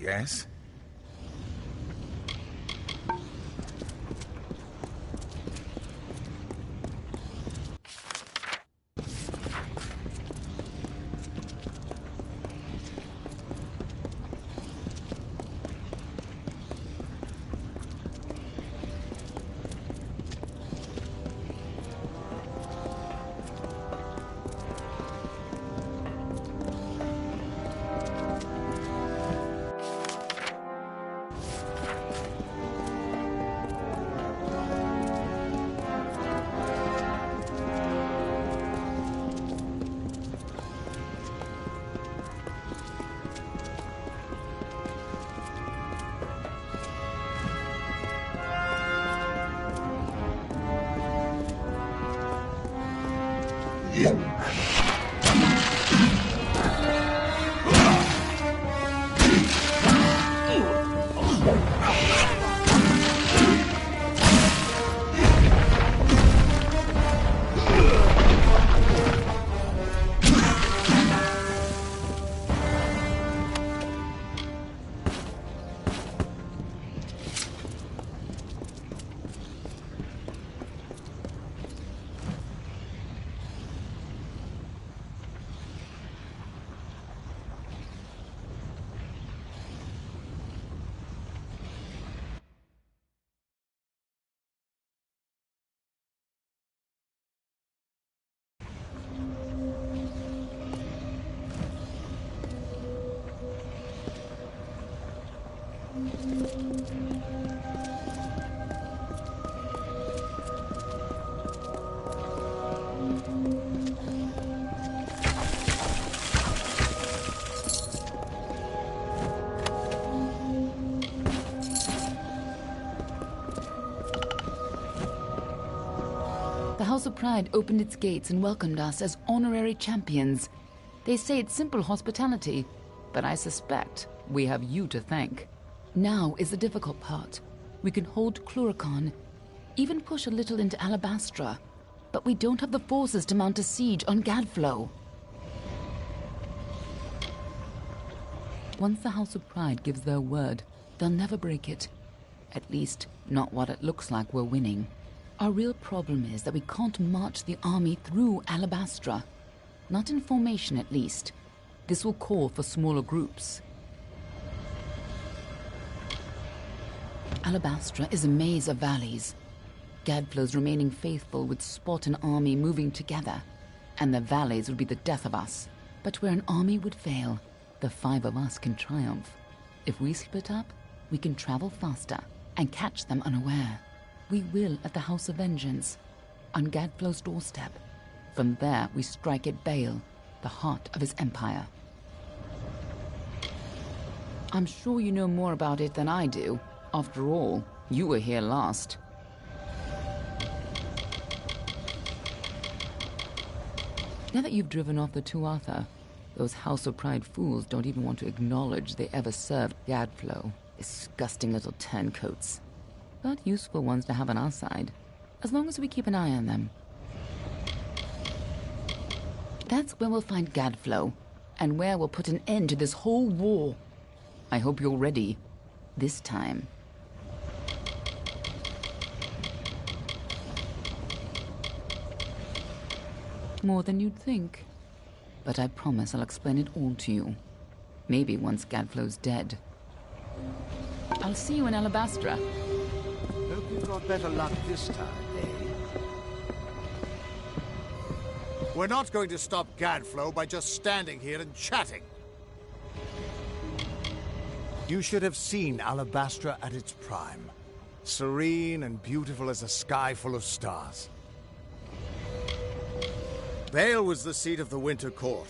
Yes? The House of Pride opened its gates and welcomed us as honorary champions. They say it's simple hospitality, but I suspect we have you to thank. Now is the difficult part. We can hold Cluricon, even push a little into Alabastra, but we don't have the forces to mount a siege on Gadflow. Once the House of Pride gives their word, they'll never break it. At least, not while it looks like we're winning. Our real problem is that we can't march the army through Alabastra. Not in formation, at least. This will call for smaller groups. Alabastra is a maze of valleys. Gadflow's remaining faithful would spot an army moving together, and the valleys would be the death of us. But where an army would fail, the 5 of us can triumph. If we split up, we can travel faster and catch them unaware. We will at the House of Vengeance, on Gadflow's doorstep. From there, we strike at Bale, the heart of his empire. I'm sure you know more about it than I do. After all, you were here last. Now that you've driven off the Tuatha, those House of Pride fools don't even want to acknowledge they ever served Gadflow. Disgusting little turncoats. But useful ones to have on our side, as long as we keep an eye on them. That's where we'll find Gadflow, and where we'll put an end to this whole war. I hope you're ready. This time. More than you'd think. But I promise I'll explain it all to you. Maybe once Gadflow's dead. I'll see you in Alabastra. Hope you've got better luck this time, eh? We're not going to stop Gadflow by just standing here and chatting. You should have seen Alabastra at its prime. Serene and beautiful as a sky full of stars. Bale was the seat of the Winter Court.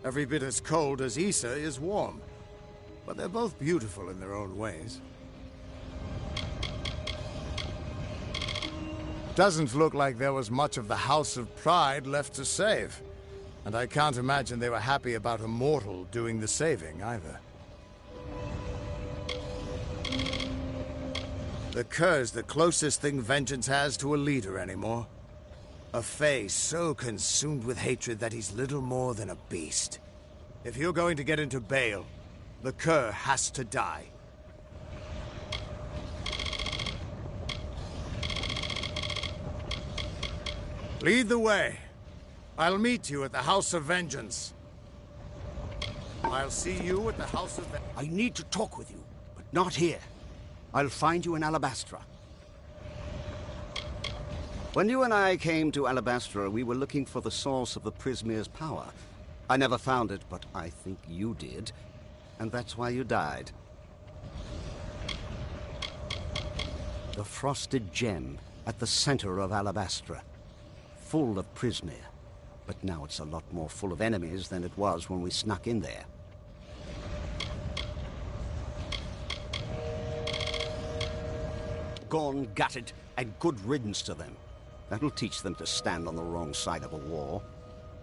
Every bit as cold as Issa is warm. But they're both beautiful in their own ways. Doesn't look like there was much of the House of Pride left to save. And I can't imagine they were happy about a mortal doing the saving, either. The Cur's the closest thing Vengeance has to a leader anymore. A Fae so consumed with hatred that he's little more than a beast. If you're going to get into Bale, the Cur has to die. Lead the way. I'll meet you at the House of Vengeance. I'll see you at the House of Vengeance. I need to talk with you, but not here. I'll find you in Alabastra. When you and I came to Alabastra, we were looking for the source of the Prismere's power. I never found it, but I think you did. And that's why you died. The frosted gem at the center of Alabastra. Full of Prismere. But now it's a lot more full of enemies than it was when we snuck in there. Gone, gutted, and good riddance to them. That'll teach them to stand on the wrong side of a war.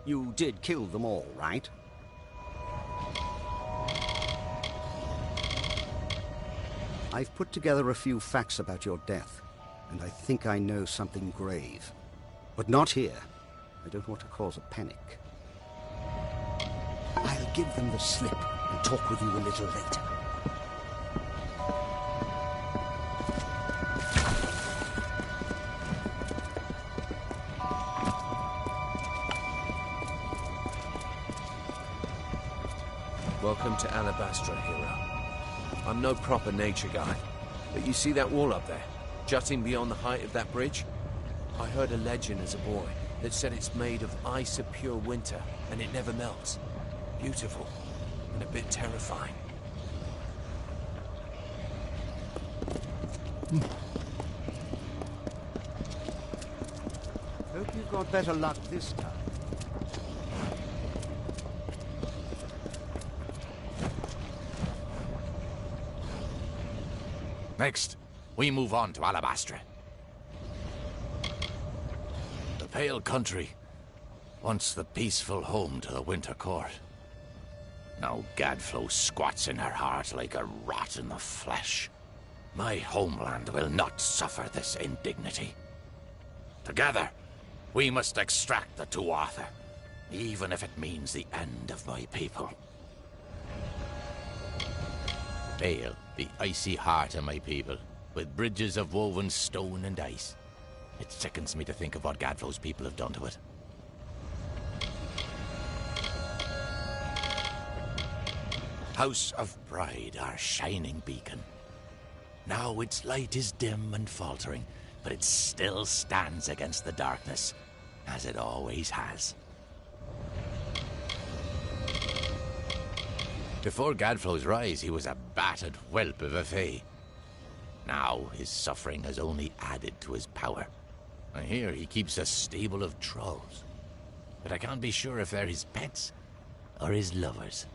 You did kill them all, right? I've put together a few facts about your death, and I think I know something grave. But not here. I don't want to cause a panic. I'll give them the slip and talk with you a little later. Welcome to Alabastra, hero. I'm no proper nature guy, but you see that wall up there, jutting beyond the height of that bridge? I heard a legend as a boy that said it's made of ice of pure winter, and it never melts. Beautiful, and a bit terrifying. Hope you've got better luck this time. Next, we move on to Alabastra. The Pale Country, once the peaceful home to the Winter Court. Now Gadflow squats in her heart like a rat in the flesh. My homeland will not suffer this indignity. Together, we must extract the Tuatha, even if it means the end of my people. Vale, the icy heart of my people, with bridges of woven stone and ice. It sickens me to think of what Gadflow's people have done to it. House of Pride, our shining beacon. Now its light is dim and faltering, but it still stands against the darkness, as it always has. Before Gadflow's rise, he was a battered whelp of a Fae. Now his suffering has only added to his power. I hear he keeps a stable of trolls, but I can't be sure if they're his pets or his lovers.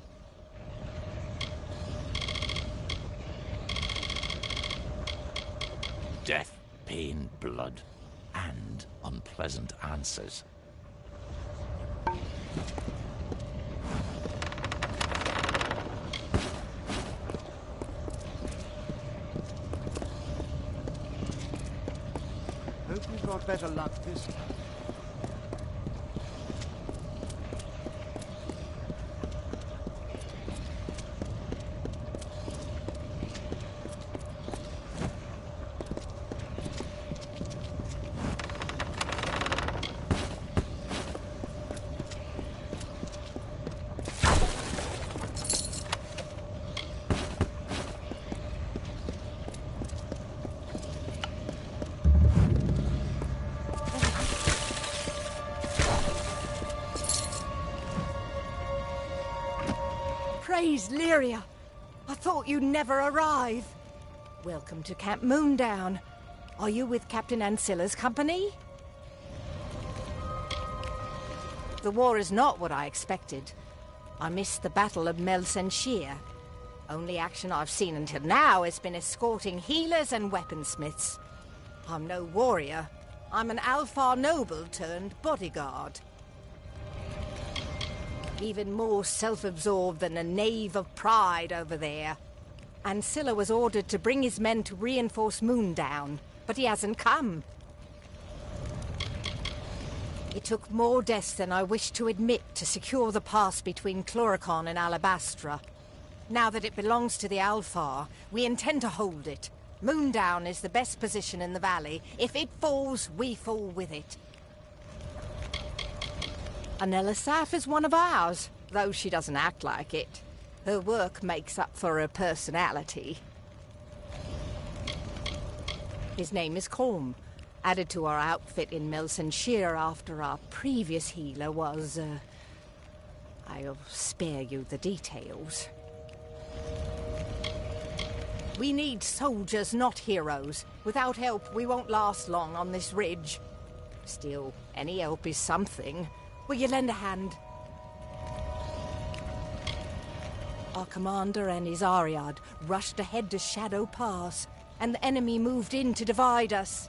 Death, pain, blood, and unpleasant answers. Hope you've got better luck this time. Praise Lyria! I thought you'd never arrive. Welcome to Camp Moondown. Are you with Captain Ancilla's company? The war is not what I expected. I missed the Battle of Melsenshir. Only action I've seen until now has been escorting healers and weaponsmiths. I'm no warrior. I'm an Alfar noble turned bodyguard. Even more self-absorbed than a knave of pride over there. Ancilla was ordered to bring his men to reinforce Moondown, but he hasn't come. It took more deaths than I wished to admit to secure the pass between Chloricon and Alabastra. Now that it belongs to the Alfar, we intend to hold it. Moondown is the best position in the valley. If it falls, we fall with it. Anelisaf is one of ours, though she doesn't act like it. Her work makes up for her personality. His name is Korm, added to our outfit in Melsenshir after our previous healer was, I'll spare you the details. We need soldiers, not heroes. Without help, we won't last long on this ridge. Still, any help is something. Will you lend a hand? Our commander and his Ariad rushed ahead to Shadow Pass, and the enemy moved in to divide us.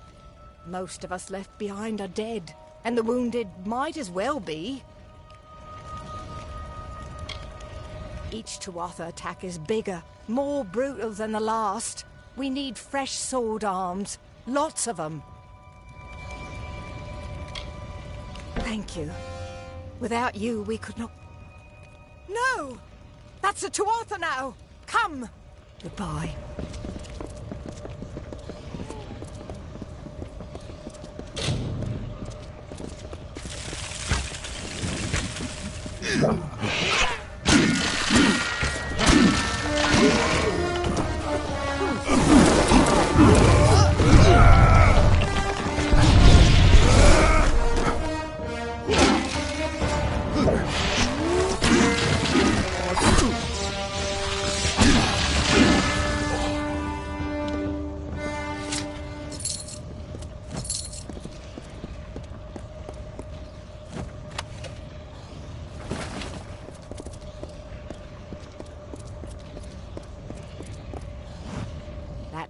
Most of us left behind are dead, and the wounded might as well be. Each Tuatha attack is bigger, more brutal than the last. We need fresh sword arms, lots of them. Thank you. Without you, we could not... No! That's a Tuatha now! Come! Goodbye.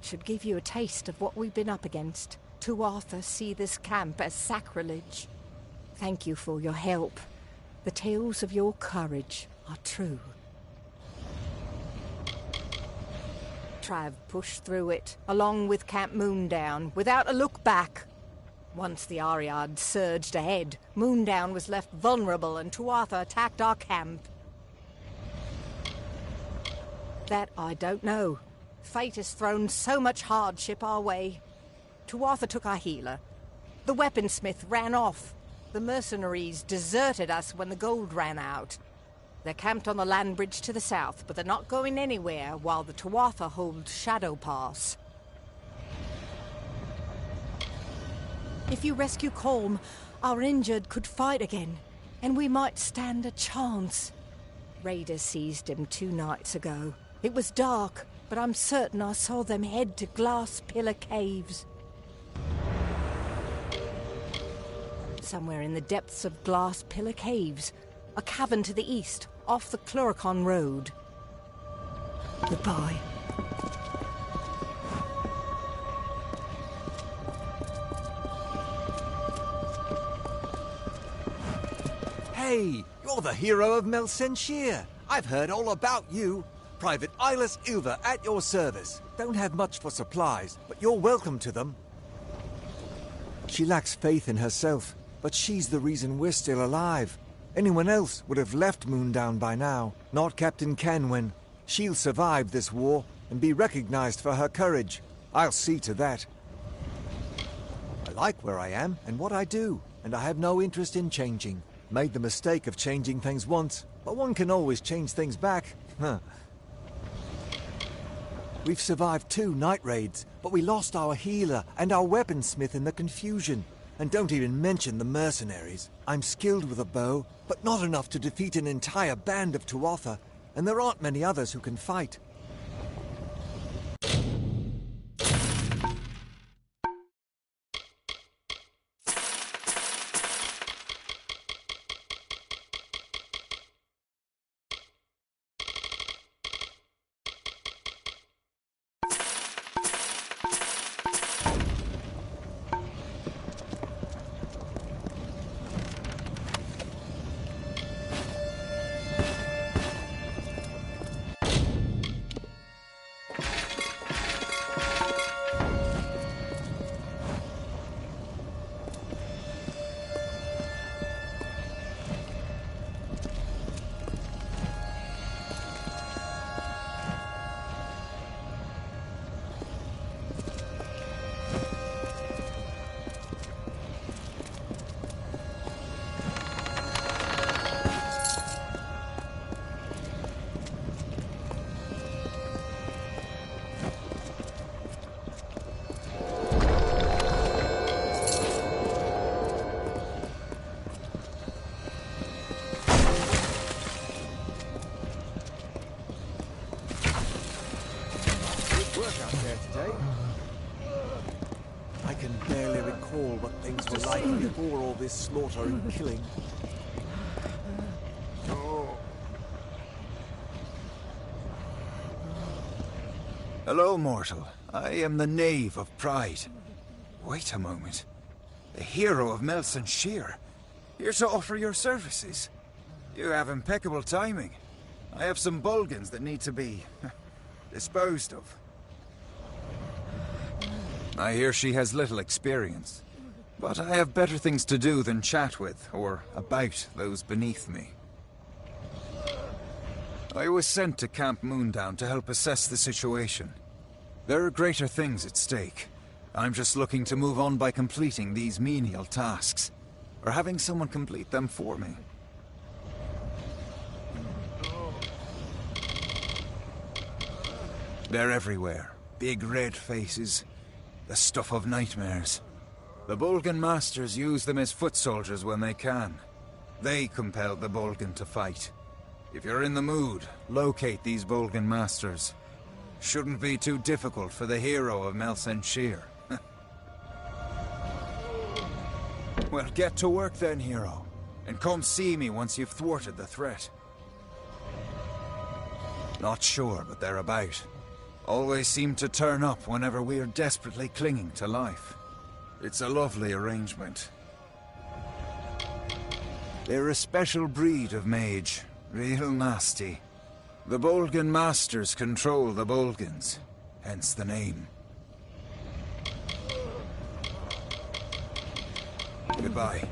should give you a taste of what we've been up against. Tuatha see this camp as sacrilege. Thank you for your help. The tales of your courage are true. Trav pushed through it, along with Camp Moondown, without a look back. Once the Ariad surged ahead, Moondown was left vulnerable and Tuatha attacked our camp. That I don't know. Fate has thrown so much hardship our way. Tuatha took our healer. The weaponsmith ran off. The mercenaries deserted us when the gold ran out. They're camped on the land bridge to the south, but they're not going anywhere while the Tuatha hold Shadow Pass. If you rescue Colm, our injured could fight again, and we might stand a chance. Raiders seized him 2 nights ago. It was dark, but I'm certain I saw them head to Glass Pillar Caves. Somewhere in the depths of Glass Pillar Caves, a cavern to the east, off the Cluricon Road. Goodbye. Hey, you're the hero of Melsenshir. I've heard all about you. Private Eyeless Uva at your service. Don't have much for supplies, but you're welcome to them. She lacks faith in herself, but she's the reason we're still alive. Anyone else would have left Moondown by now, not Captain Canwyn. She'll survive this war and be recognized for her courage. I'll see to that. I like where I am and what I do, and I have no interest in changing. Made the mistake of changing things once, but one can always change things back. We've survived 2 night raids, but we lost our healer and our weaponsmith in the confusion. And don't even mention the mercenaries. I'm skilled with a bow, but not enough to defeat an entire band of Tuatha, and there aren't many others who can fight. I can barely recall what things were like before all this slaughter and killing. Hello, mortal. I am the Knave of Pride. Wait a moment. The hero of Melsenshir. Here to offer your services. You have impeccable timing. I have some Bulgans that need to be disposed of. I hear she has little experience, but I have better things to do than chat with or about those beneath me. I was sent to Camp Moondown to help assess the situation. There are greater things at stake. I'm just looking to move on by completing these menial tasks, or having someone complete them for me. They're everywhere. Big red faces. The stuff of nightmares. The Bulgan masters use them as foot soldiers when they can. They compelled the Bulgan to fight. If you're in the mood, locate these Bulgan masters. Shouldn't be too difficult for the hero of Melsenshir. Well, get to work then, hero. And come see me once you've thwarted the threat. Not sure, but they're about. Always seem to turn up whenever we're desperately clinging to life. It's a lovely arrangement. They're a special breed of mage. Real nasty. The Bolgan Masters control the Bolgans, hence the name. Goodbye.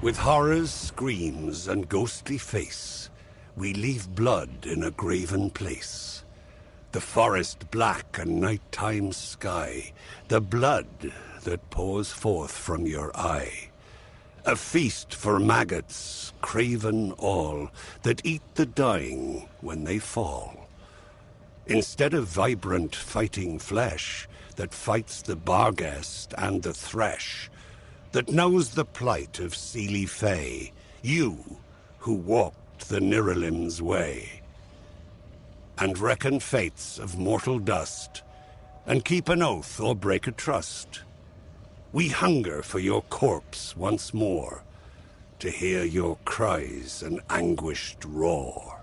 With horrors, screams, and ghostly face, we leave blood in a graven place. The forest black and nighttime sky, the blood that pours forth from your eye. A feast for maggots, craven all, that eat the dying when they fall. Instead of vibrant fighting flesh that fights the barghest and the thresh, that knows the plight of Seelie Fae, you who walked the Niralim's way, and reckon fates of mortal dust, and keep an oath or break a trust. We hunger for your corpse once more, to hear your cries and anguished roar.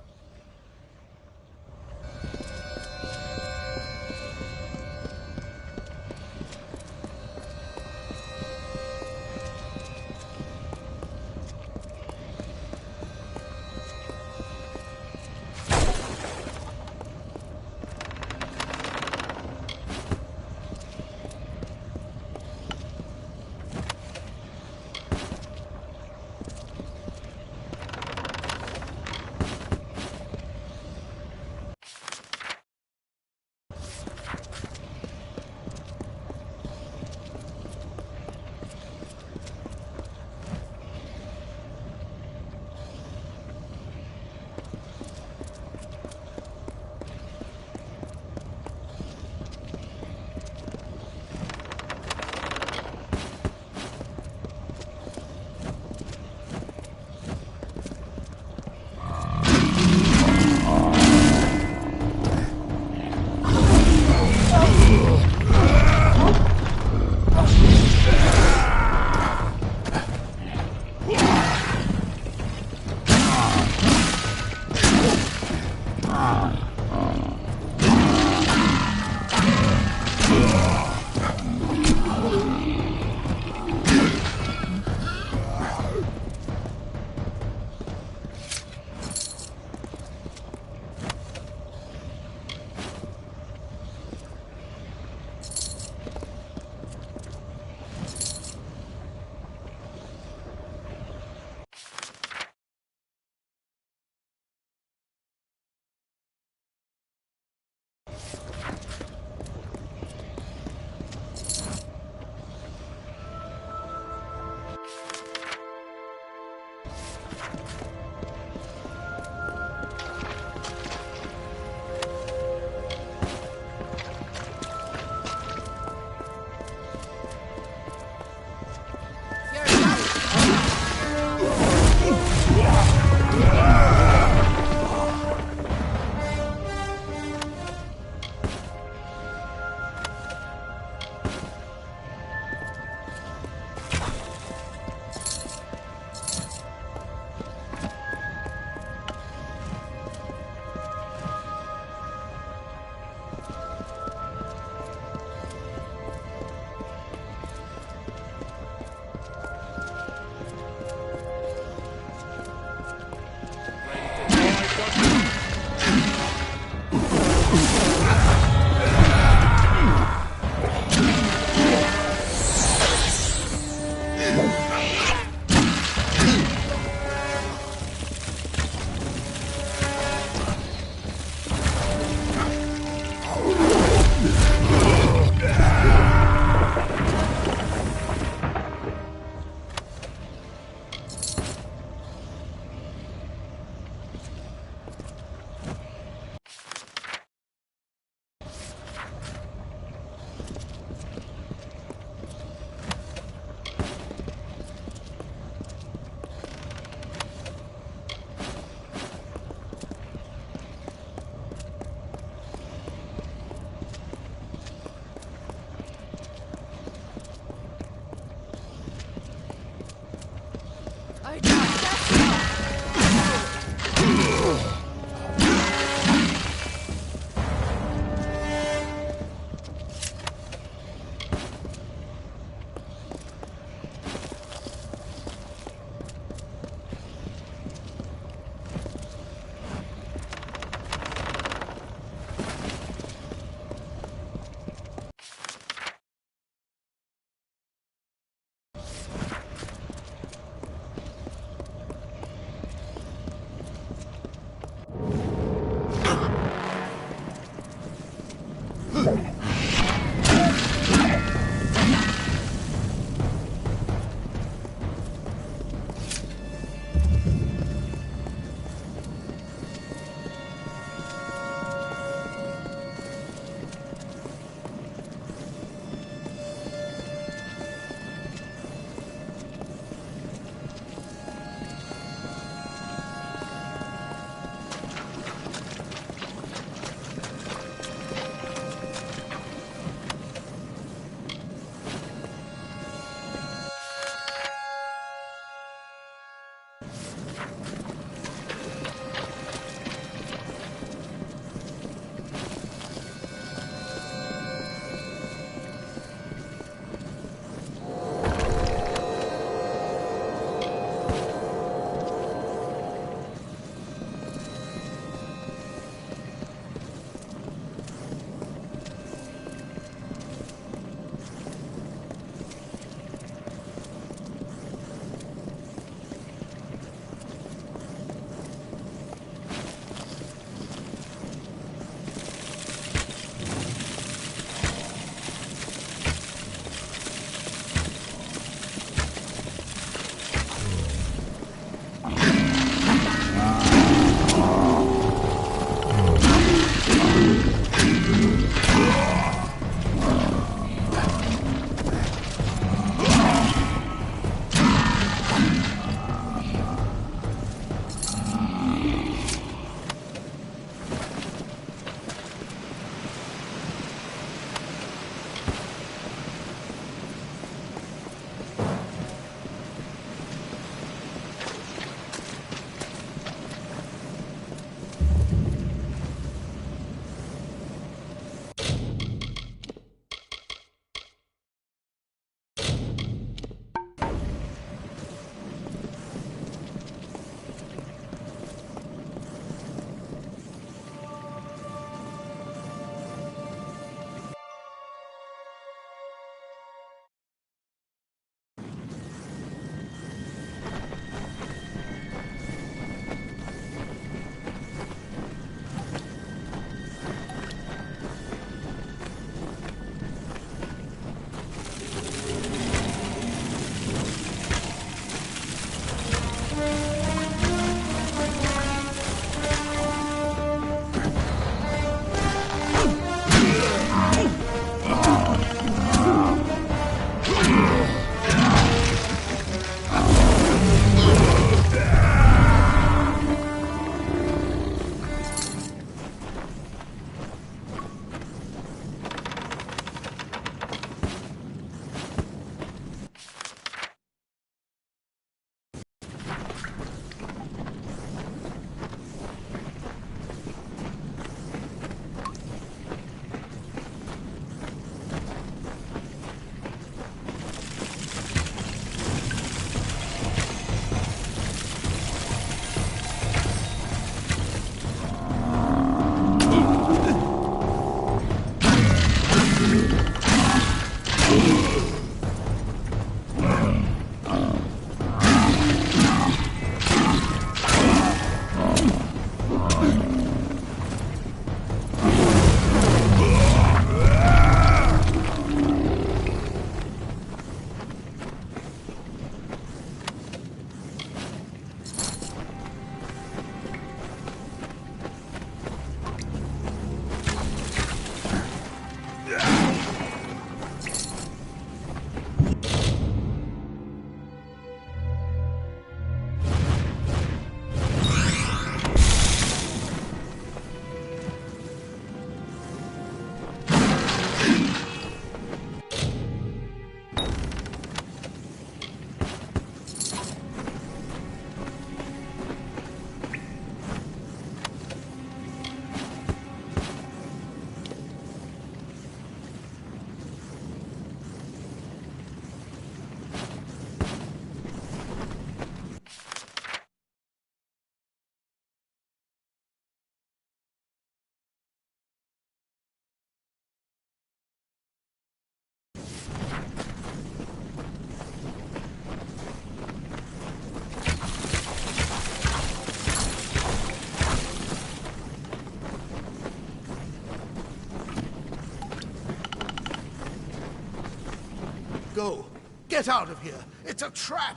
go. Get out of here. It's a trap.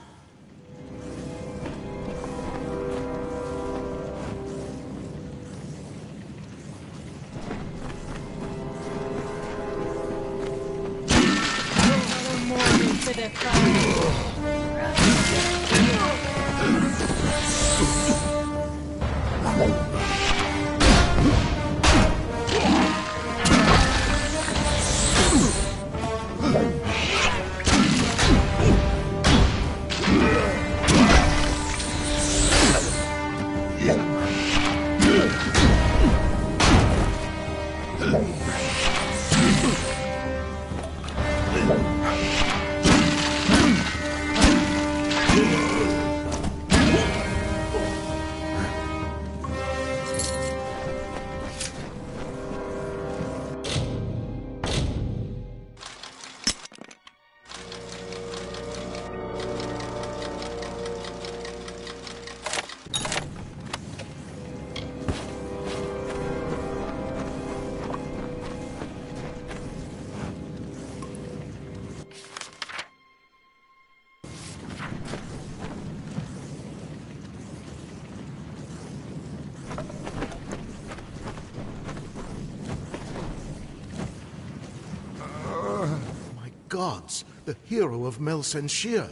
Gods, the hero of Melsenshir.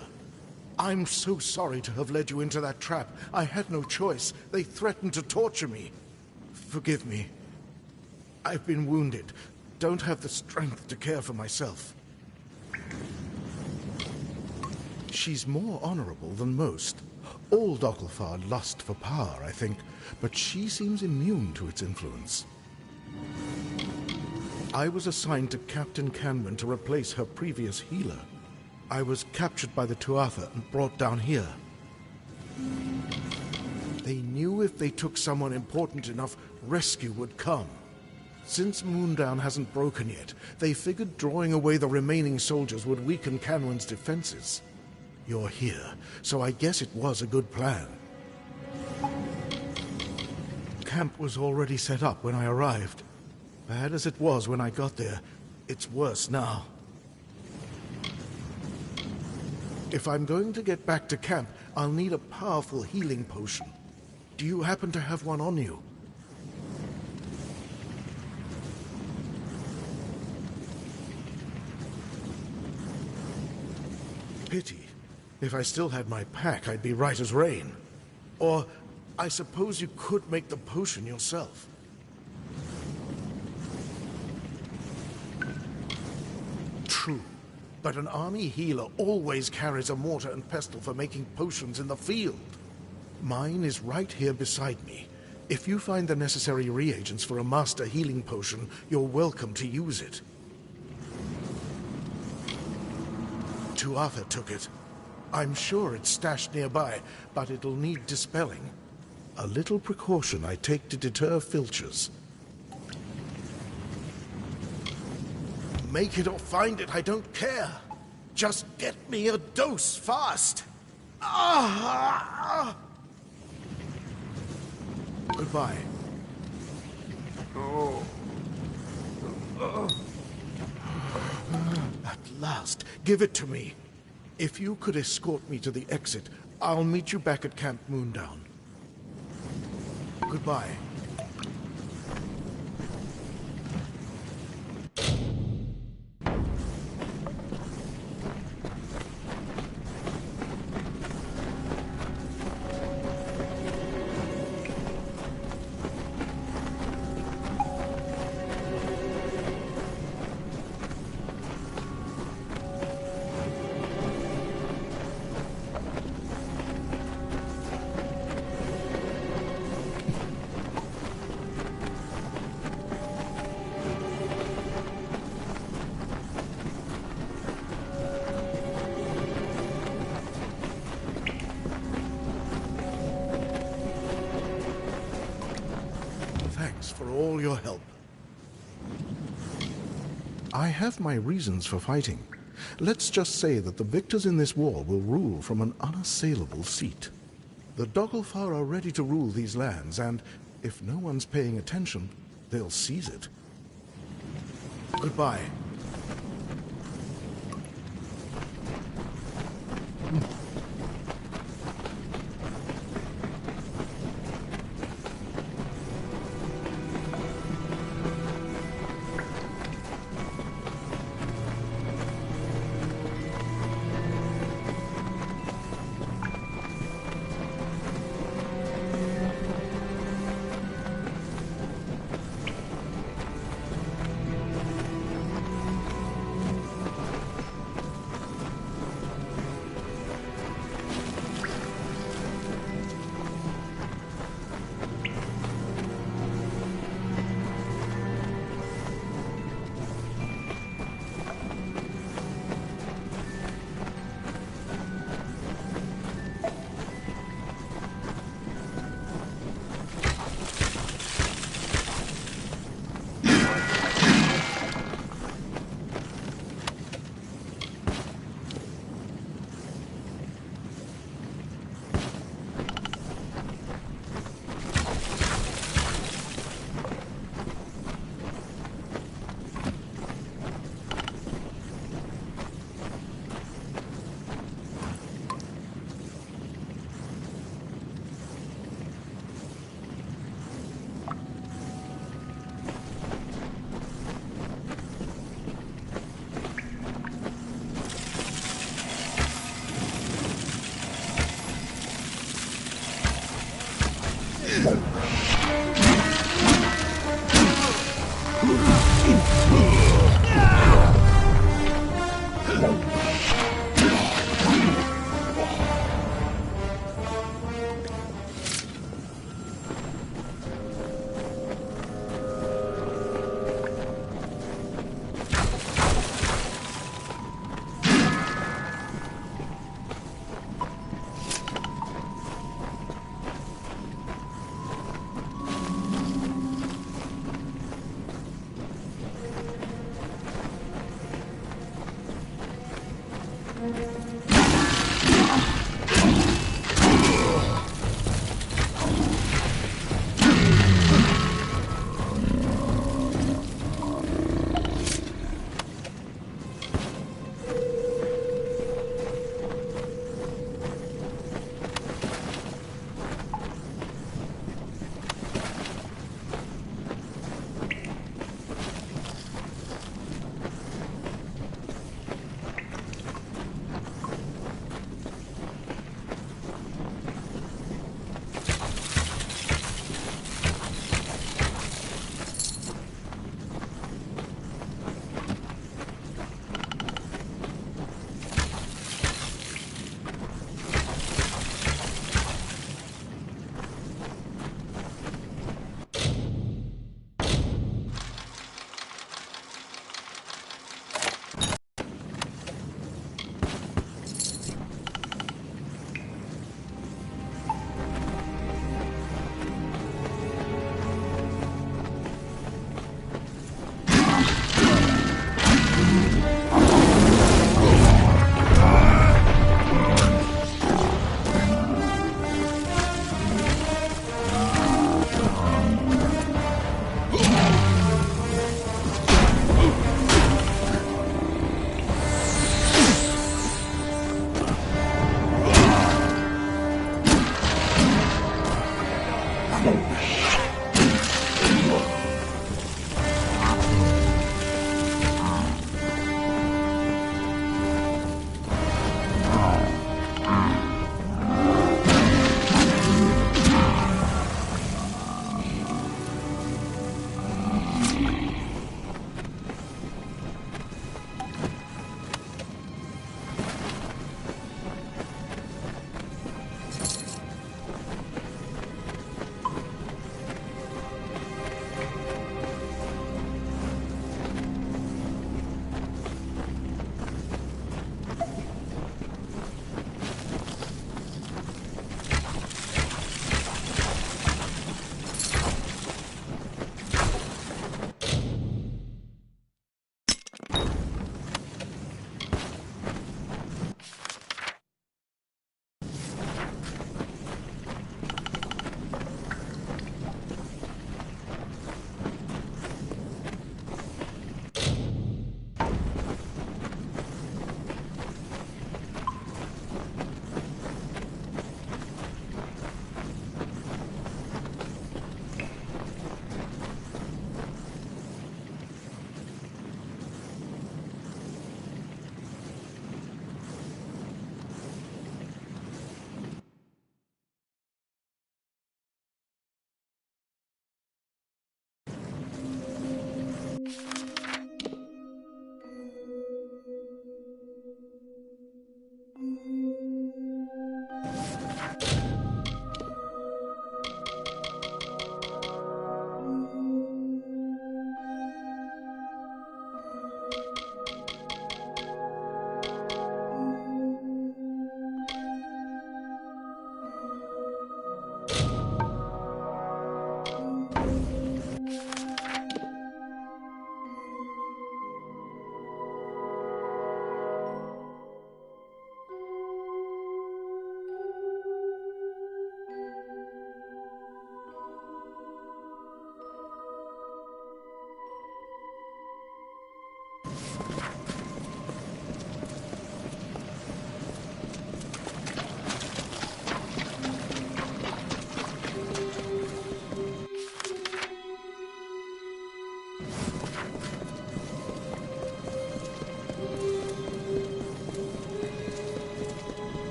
I'm so sorry to have led you into that trap. I had no choice. They threatened to torture me. Forgive me. I've been wounded. Don't have the strength to care for myself. She's more honorable than most. All Doglfar lust for power, I think, but she seems immune to its influence. I was assigned to Captain Canman to replace her previous healer. I was captured by the Tuatha and brought down here. They knew if they took someone important enough, rescue would come. Since Moondown hasn't broken yet, they figured drawing away the remaining soldiers would weaken Canwan's defenses. You're here, so I guess it was a good plan. Camp was already set up when I arrived. Bad as it was when I got there, it's worse now. If I'm going to get back to camp, I'll need a powerful healing potion. Do you happen to have one on you? Pity. If I still had my pack, I'd be right as rain. Or, I suppose you could make the potion yourself. True, but an army healer always carries a mortar and pestle for making potions in the field. Mine is right here beside me. If you find the necessary reagents for a master healing potion, you're welcome to use it. Tuatha took it. I'm sure it's stashed nearby, but it'll need dispelling. A little precaution I take to deter filchers. Make it or find it, I don't care. Just get me a dose fast. Goodbye. At last, give it to me. If you could escort me to the exit, I'll meet you back at Camp Moondown. Goodbye. For all your help. I have my reasons for fighting. Let's just say that the victors in this war will rule from an unassailable seat. The Doglfar are ready to rule these lands, and if no one's paying attention, they'll seize it. Goodbye.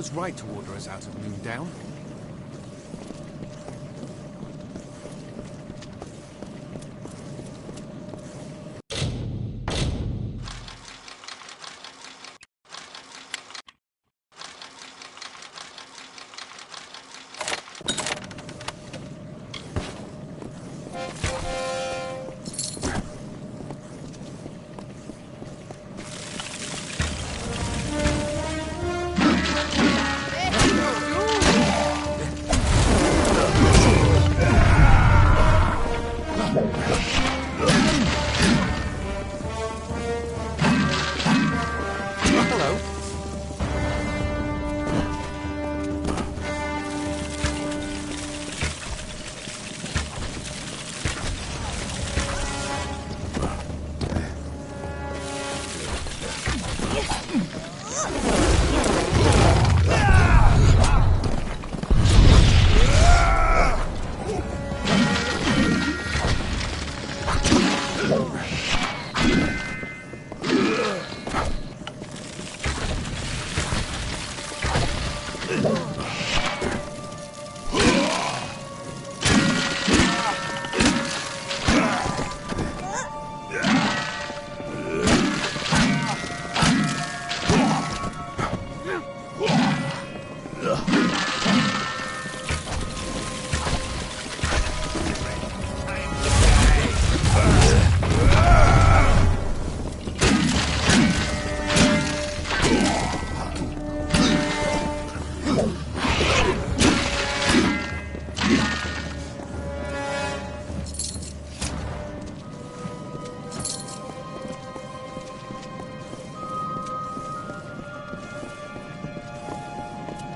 was right to order us out of Moondown.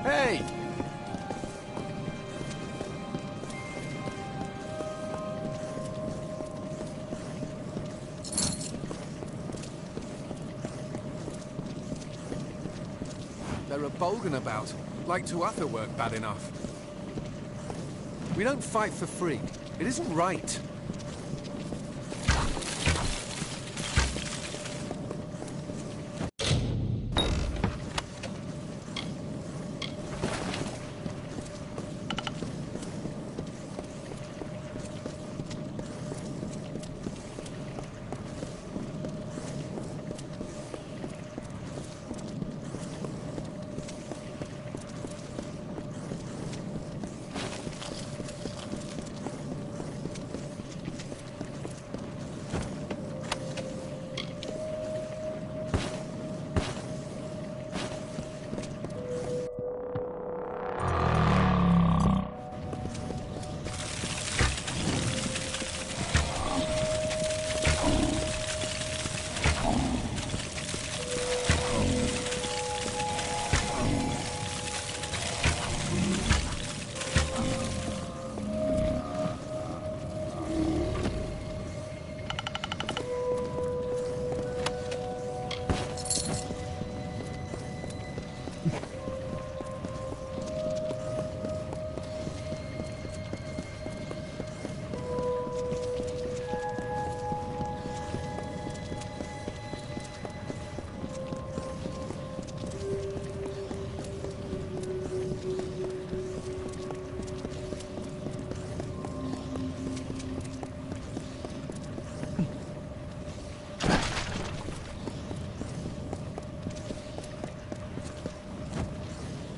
Hey! They're a Bolgan about, like Tuatha work bad enough. We don't fight for free. It isn't right.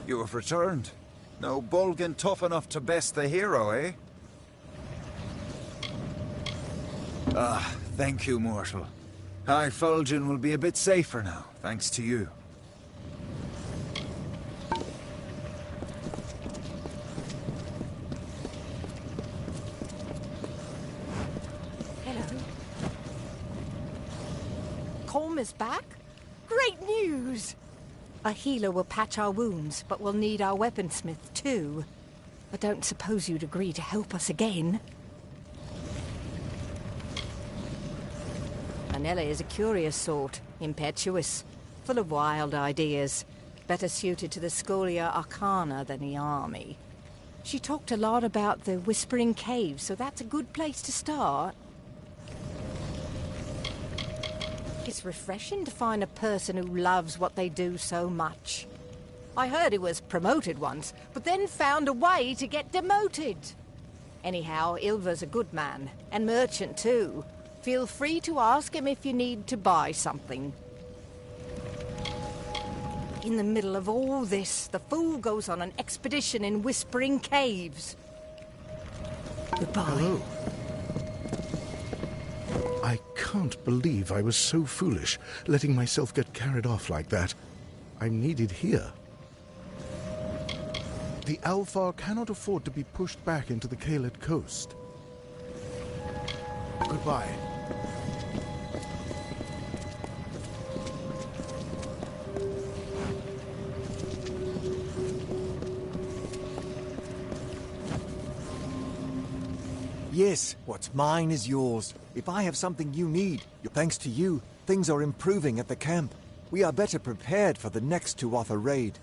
You have returned. No Bolgan tough enough to best the hero, eh? Ah, thank you, mortal. High Fulgen will be a bit safer now, thanks to you. Hello. Korma's back? Great news! A healer will patch our wounds, but we'll need our weaponsmith too. I don't suppose you'd agree to help us again. Anella is a curious sort, impetuous, full of wild ideas, better suited to the Scholia Arcana than the army. She talked a lot about the Whispering Caves, so that's a good place to start. It's refreshing to find a person who loves what they do so much. I heard he was promoted once, but then found a way to get demoted. Anyhow, Ilva's a good man, and merchant too. Feel free to ask him if you need to buy something. In the middle of all this, the fool goes on an expedition in Whispering Caves. Goodbye. Hello. I can't believe I was so foolish, letting myself get carried off like that. I'm needed here. The Alfar cannot afford to be pushed back into the Kaled coast. Goodbye. Yes, what's mine is yours. If I have something you need, thanks to you, things are improving at the camp. We are better prepared for the next Tuatha raid.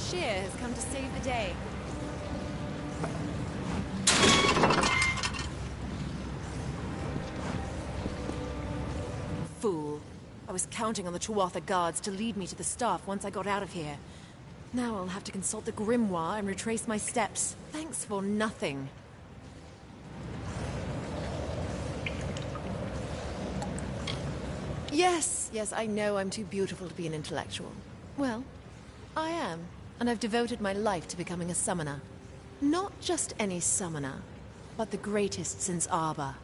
Shear has come to save the day. Fool. I was counting on the Tuatha guards to lead me to the staff once I got out of here. Now I'll have to consult the grimoire and retrace my steps. Thanks for nothing. Yes, I know I'm too beautiful to be an intellectual. Well, I am, and I've devoted my life to becoming a summoner. Not just any summoner, but the greatest since Arba.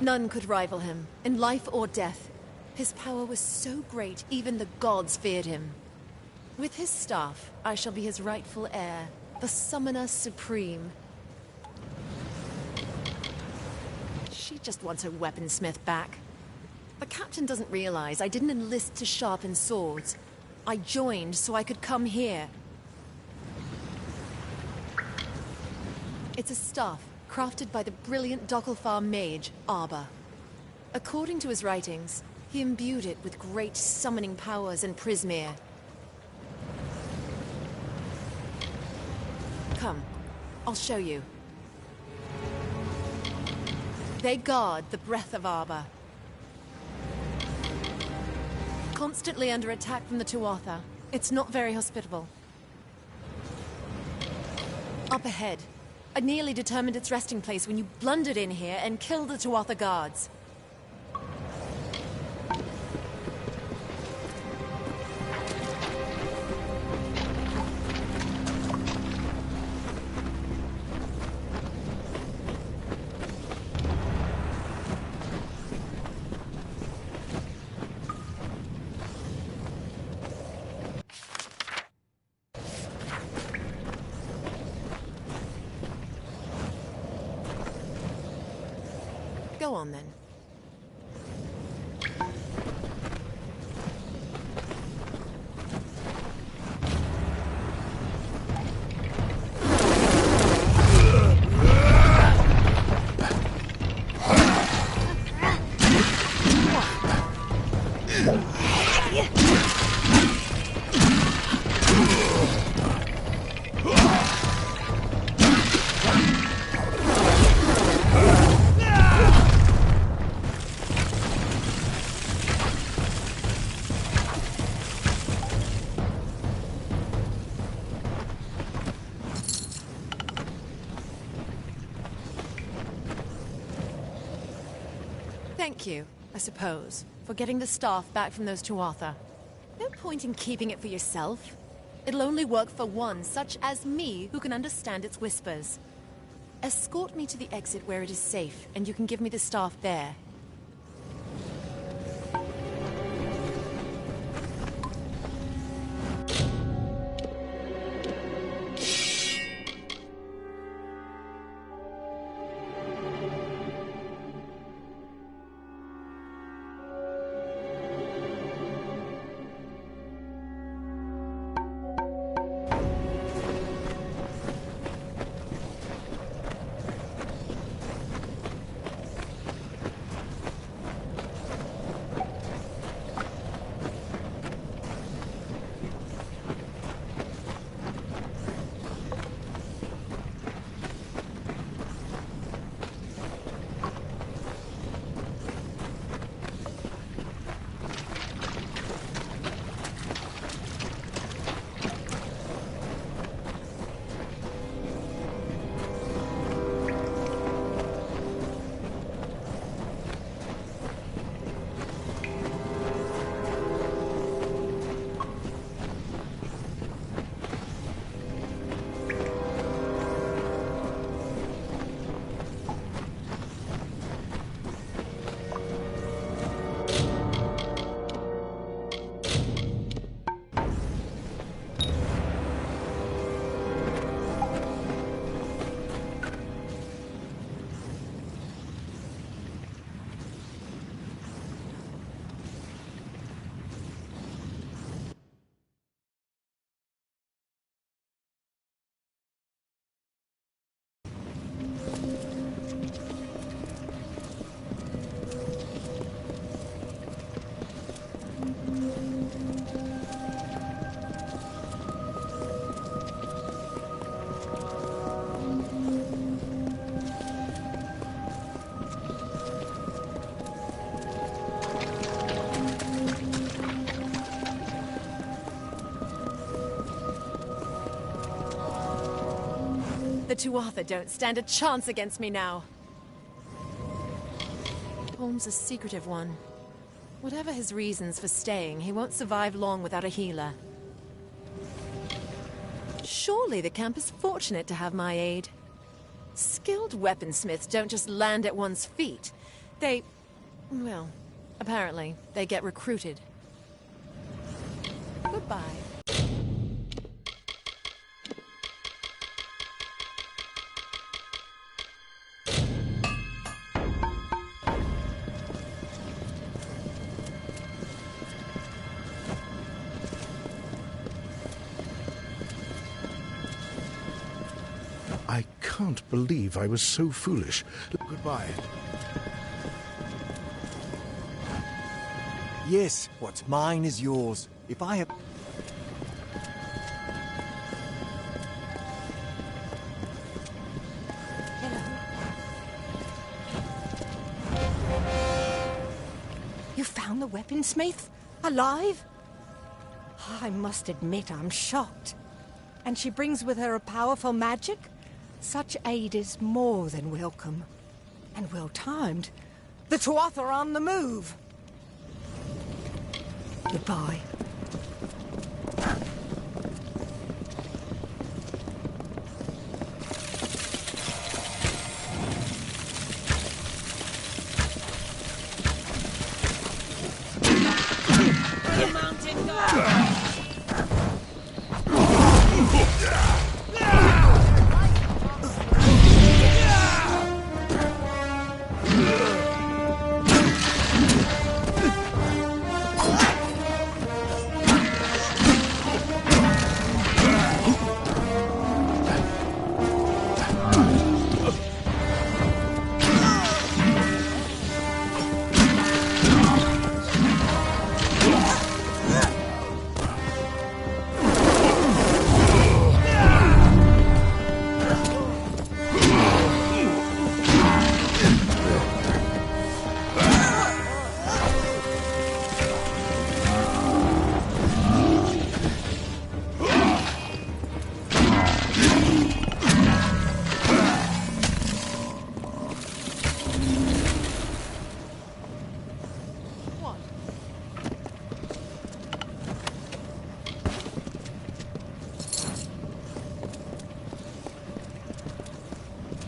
None could rival him, in life or death. His power was so great, even the gods feared him. With his staff, I shall be his rightful heir, the Summoner Supreme. She just wants her weaponsmith back. The captain doesn't realize I didn't enlist to sharpen swords. I joined so I could come here. It's a staff crafted by the brilliant Dokkalfar mage, Arba. According to his writings, he imbued it with great summoning powers in Prismeer. Come, I'll show you. They guard the breath of Arba. Constantly under attack from the Tuatha, it's not very hospitable. Up ahead, I nearly determined its resting place when you blundered in here and killed the Tuatha guards. Go on, then. Thank you, I suppose, for getting the staff back from those Tuatha. No point in keeping it for yourself. It'll only work for one such as me who can understand its whispers. Escort me to the exit where it is safe, and you can give me the staff there. The Tuatha don't stand a chance against me now. Holmes' a secretive one. Whatever his reasons for staying, he won't survive long without a healer. Surely the camp is fortunate to have my aid. Skilled weaponsmiths don't just land at one's feet. They... well, apparently, they get recruited. Goodbye. I can't believe I was so foolish. Goodbye. Yes, what's mine is yours. If I have... You found the weaponsmith? Alive? I must admit I'm shocked. And she brings with her a powerful magic? Such aid is more than welcome. And well-timed. The Tuatha are on the move. Goodbye. The mountain god!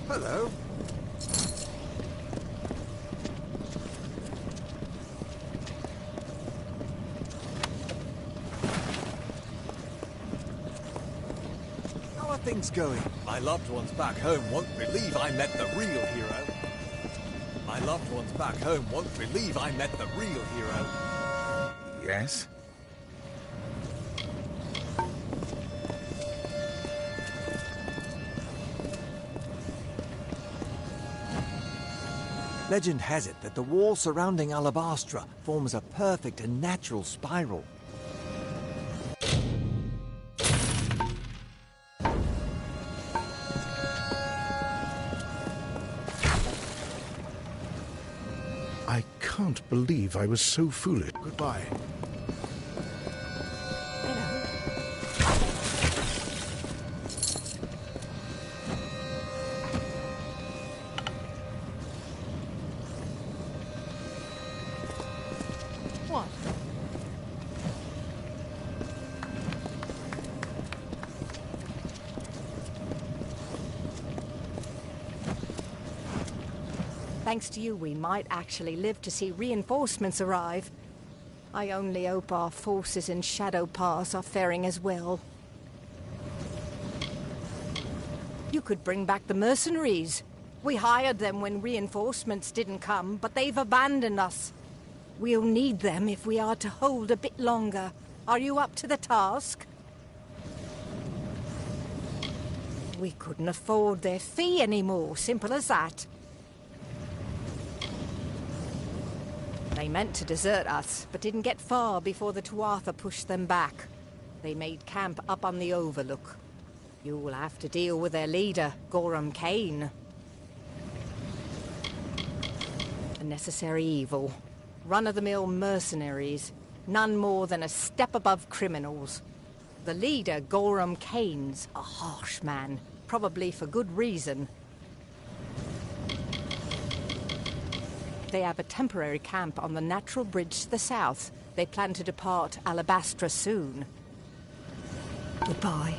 Hello. How are things going? My loved ones back home won't believe I met the real hero. My loved ones back home won't believe I met the real hero. Yes? Legend has it that the wall surrounding Alabastra forms a perfect and natural spiral. I can't believe I was so foolish. Goodbye. What? Thanks to you, we might actually live to see reinforcements arrive. I only hope our forces in Shadow Pass are faring as well. You could bring back the mercenaries. We hired them when reinforcements didn't come, but they've abandoned us. We'll need them if we are to hold a bit longer. Are you up to the task? We couldn't afford their fee anymore, simple as that. They meant to desert us, but didn't get far before the Tuatha pushed them back. They made camp up on the overlook. You'll have to deal with their leader, Gorham Kane. A necessary evil. Run-of-the-mill mercenaries. None more than a step above criminals. The leader, Gorham Kane's a harsh man. Probably for good reason. They have a temporary camp on the natural bridge to the south. They plan to depart Alabastra soon. Goodbye.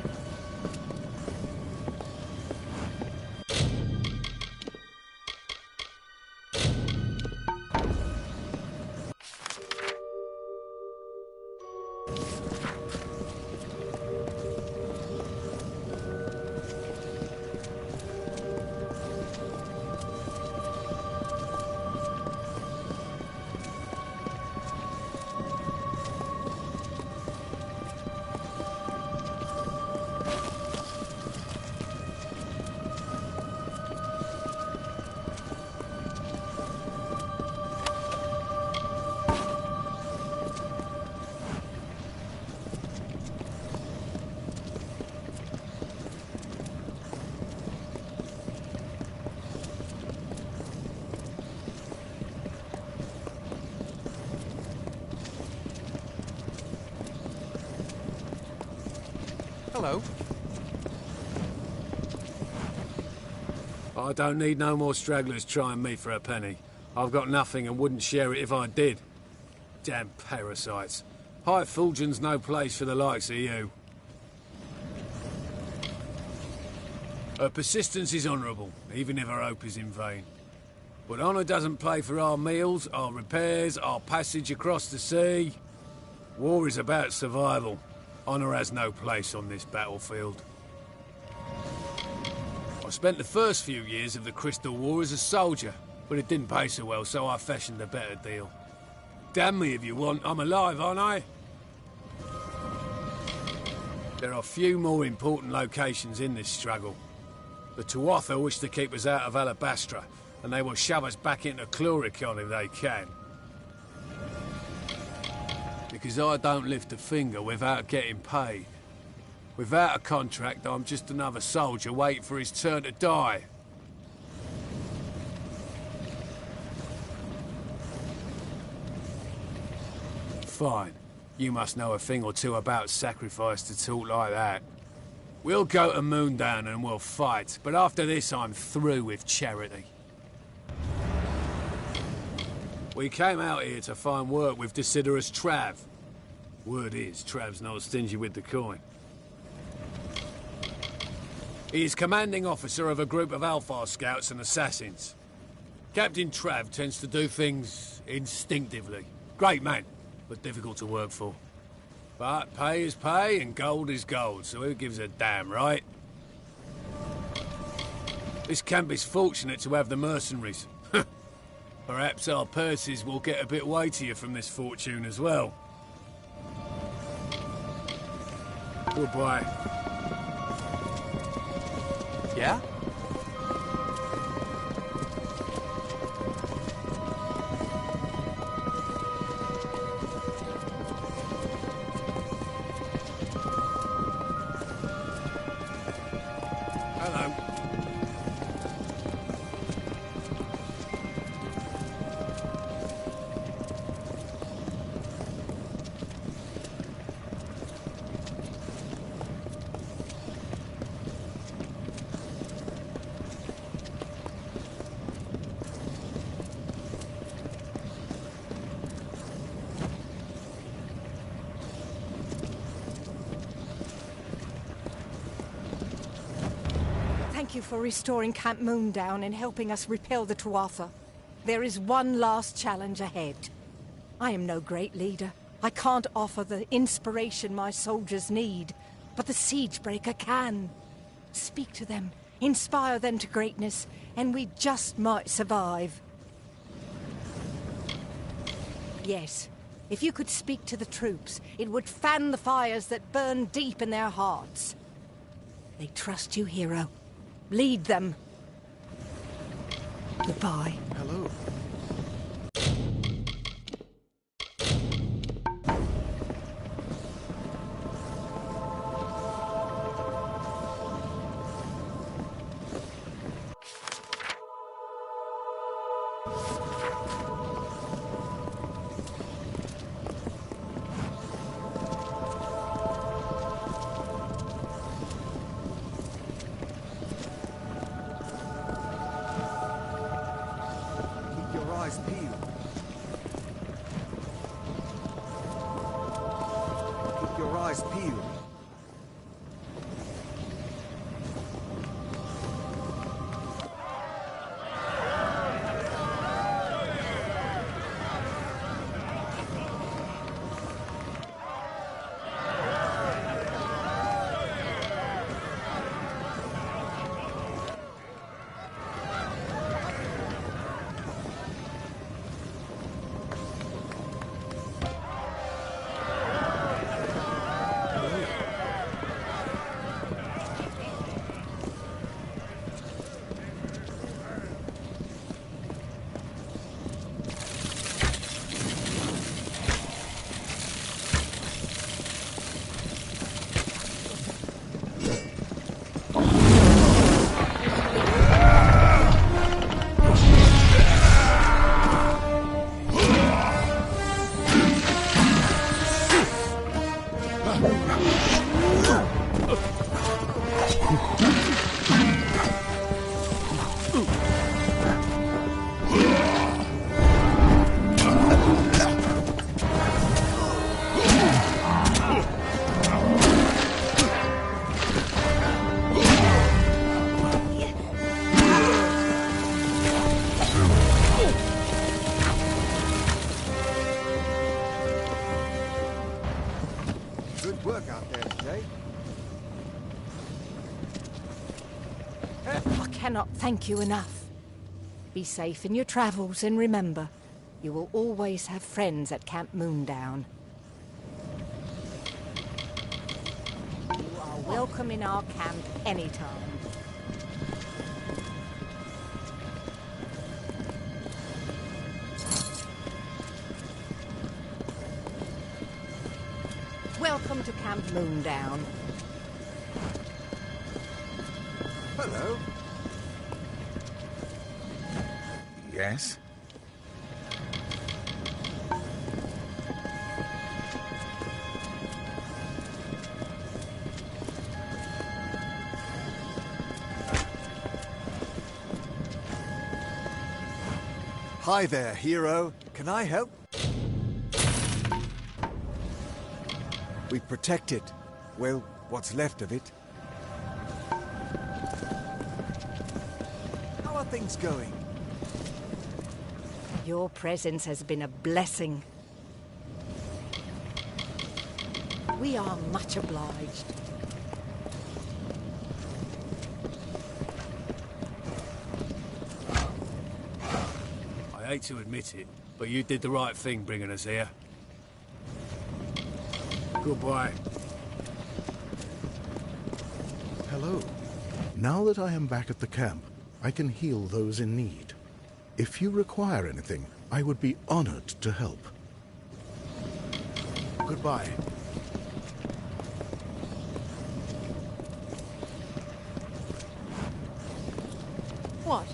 Hello. I don't need no more stragglers trying me for a penny. I've got nothing and wouldn't share it if I did. Damn parasites. High Fulgen's no place for the likes of you. Her persistence is honourable, even if her hope is in vain. But honour doesn't pay for our meals, our repairs, our passage across the sea. War is about survival. Honour has no place on this battlefield. I spent the first few years of the Crystal War as a soldier, but it didn't pay so well, so I fashioned a better deal. Damn me if you want, I'm alive, aren't I? There are few more important locations in this struggle. The Tuatha wish to keep us out of Alabastra, and they will shove us back into Cluricon if they can. Because I don't lift a finger without getting paid. Without a contract, I'm just another soldier waiting for his turn to die. Fine. You must know a thing or two about sacrifice to talk like that. We'll go to Moondown and we'll fight, but after this I'm through with charity. We came out here to find work with Desiderius Trav. Word is, Trav's not stingy with the coin. He is commanding officer of a group of Alpha scouts and assassins. Captain Trav tends to do things instinctively. Great man, but difficult to work for. But pay is pay and gold is gold, so who gives a damn, right? This camp is fortunate to have the mercenaries. Perhaps our purses will get a bit weightier from this fortune as well. Goodbye. Yeah? Hello. Thank you for restoring Camp Moondown and helping us repel the Tuatha. There is one last challenge ahead. I am no great leader. I can't offer the inspiration my soldiers need, but the Siegebreaker can. Speak to them, inspire them to greatness, and we just might survive. Yes, if you could speak to the troops, it would fan the fires that burn deep in their hearts. They trust you, hero. Lead them. Goodbye. Hello. eyes peeled. Keep your eyes peeled. Good work out there today. I cannot thank you enough. Be safe in your travels, and remember, you will always have friends at Camp Moondown. You are welcome in our camp anytime. Welcome to Camp Moondown. Hello. Yes? Hi there, hero. Can I help? We protected, well, what's left of it. How are things going? Your presence has been a blessing. We are much obliged. I hate to admit it, but you did the right thing bringing us here. Goodbye. Hello. Now that I am back at the camp, I can heal those in need. If you require anything, I would be honored to help. Goodbye. What?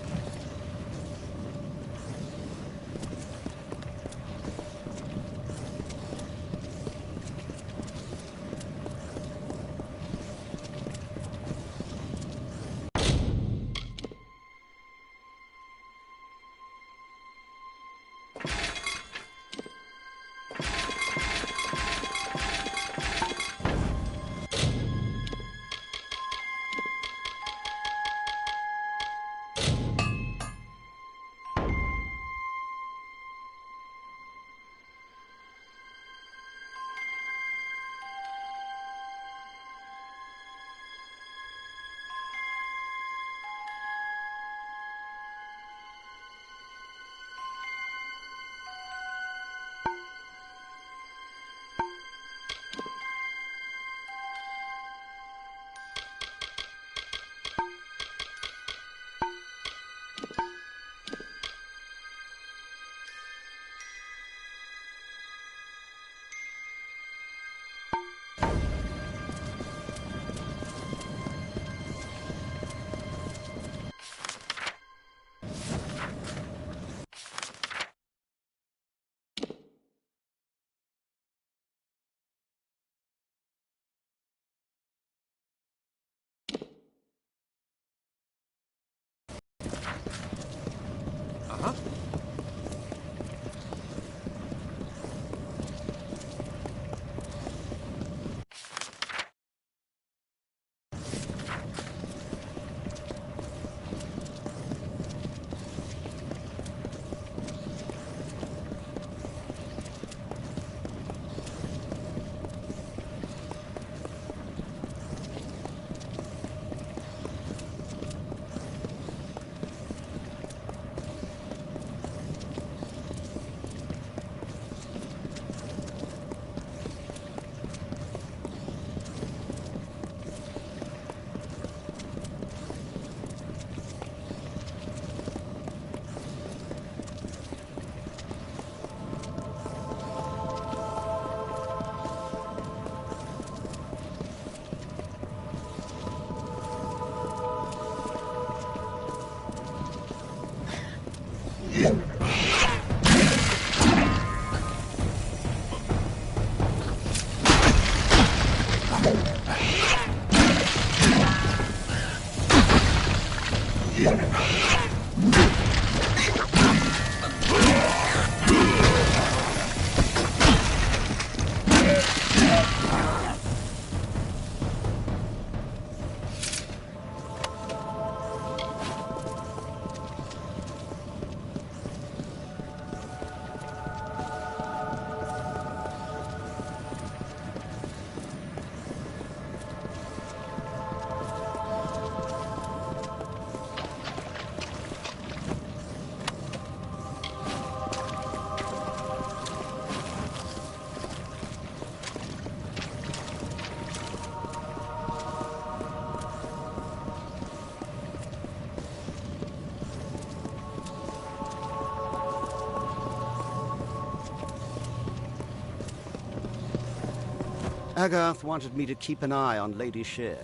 Agarth wanted me to keep an eye on Lady Shear,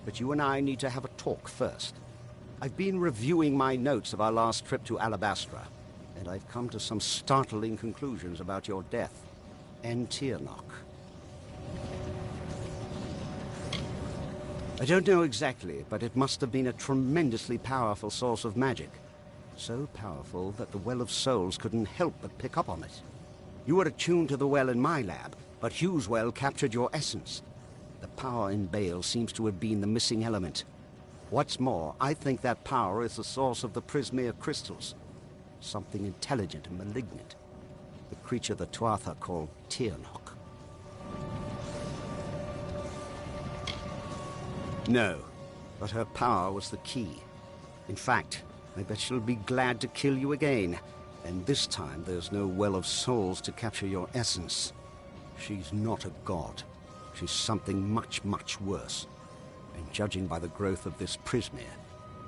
but you and I need to have a talk first. I've been reviewing my notes of our last trip to Alabastra, and I've come to some startling conclusions about your death and Tiernock. I don't know exactly, but it must have been a tremendously powerful source of magic. So powerful that the Well of Souls couldn't help but pick up on it. You were attuned to the well in my lab, but Hugh's well captured your essence. The power in Bale seems to have been the missing element. What's more, I think that power is the source of the Prismere crystals. Something intelligent and malignant. The creature the Tuatha call Tiernock. No, but her power was the key. In fact, I bet she'll be glad to kill you again. And this time there's no Well of Souls to capture your essence. She's not a god. She's something much, much worse. And judging by the growth of this Prismere,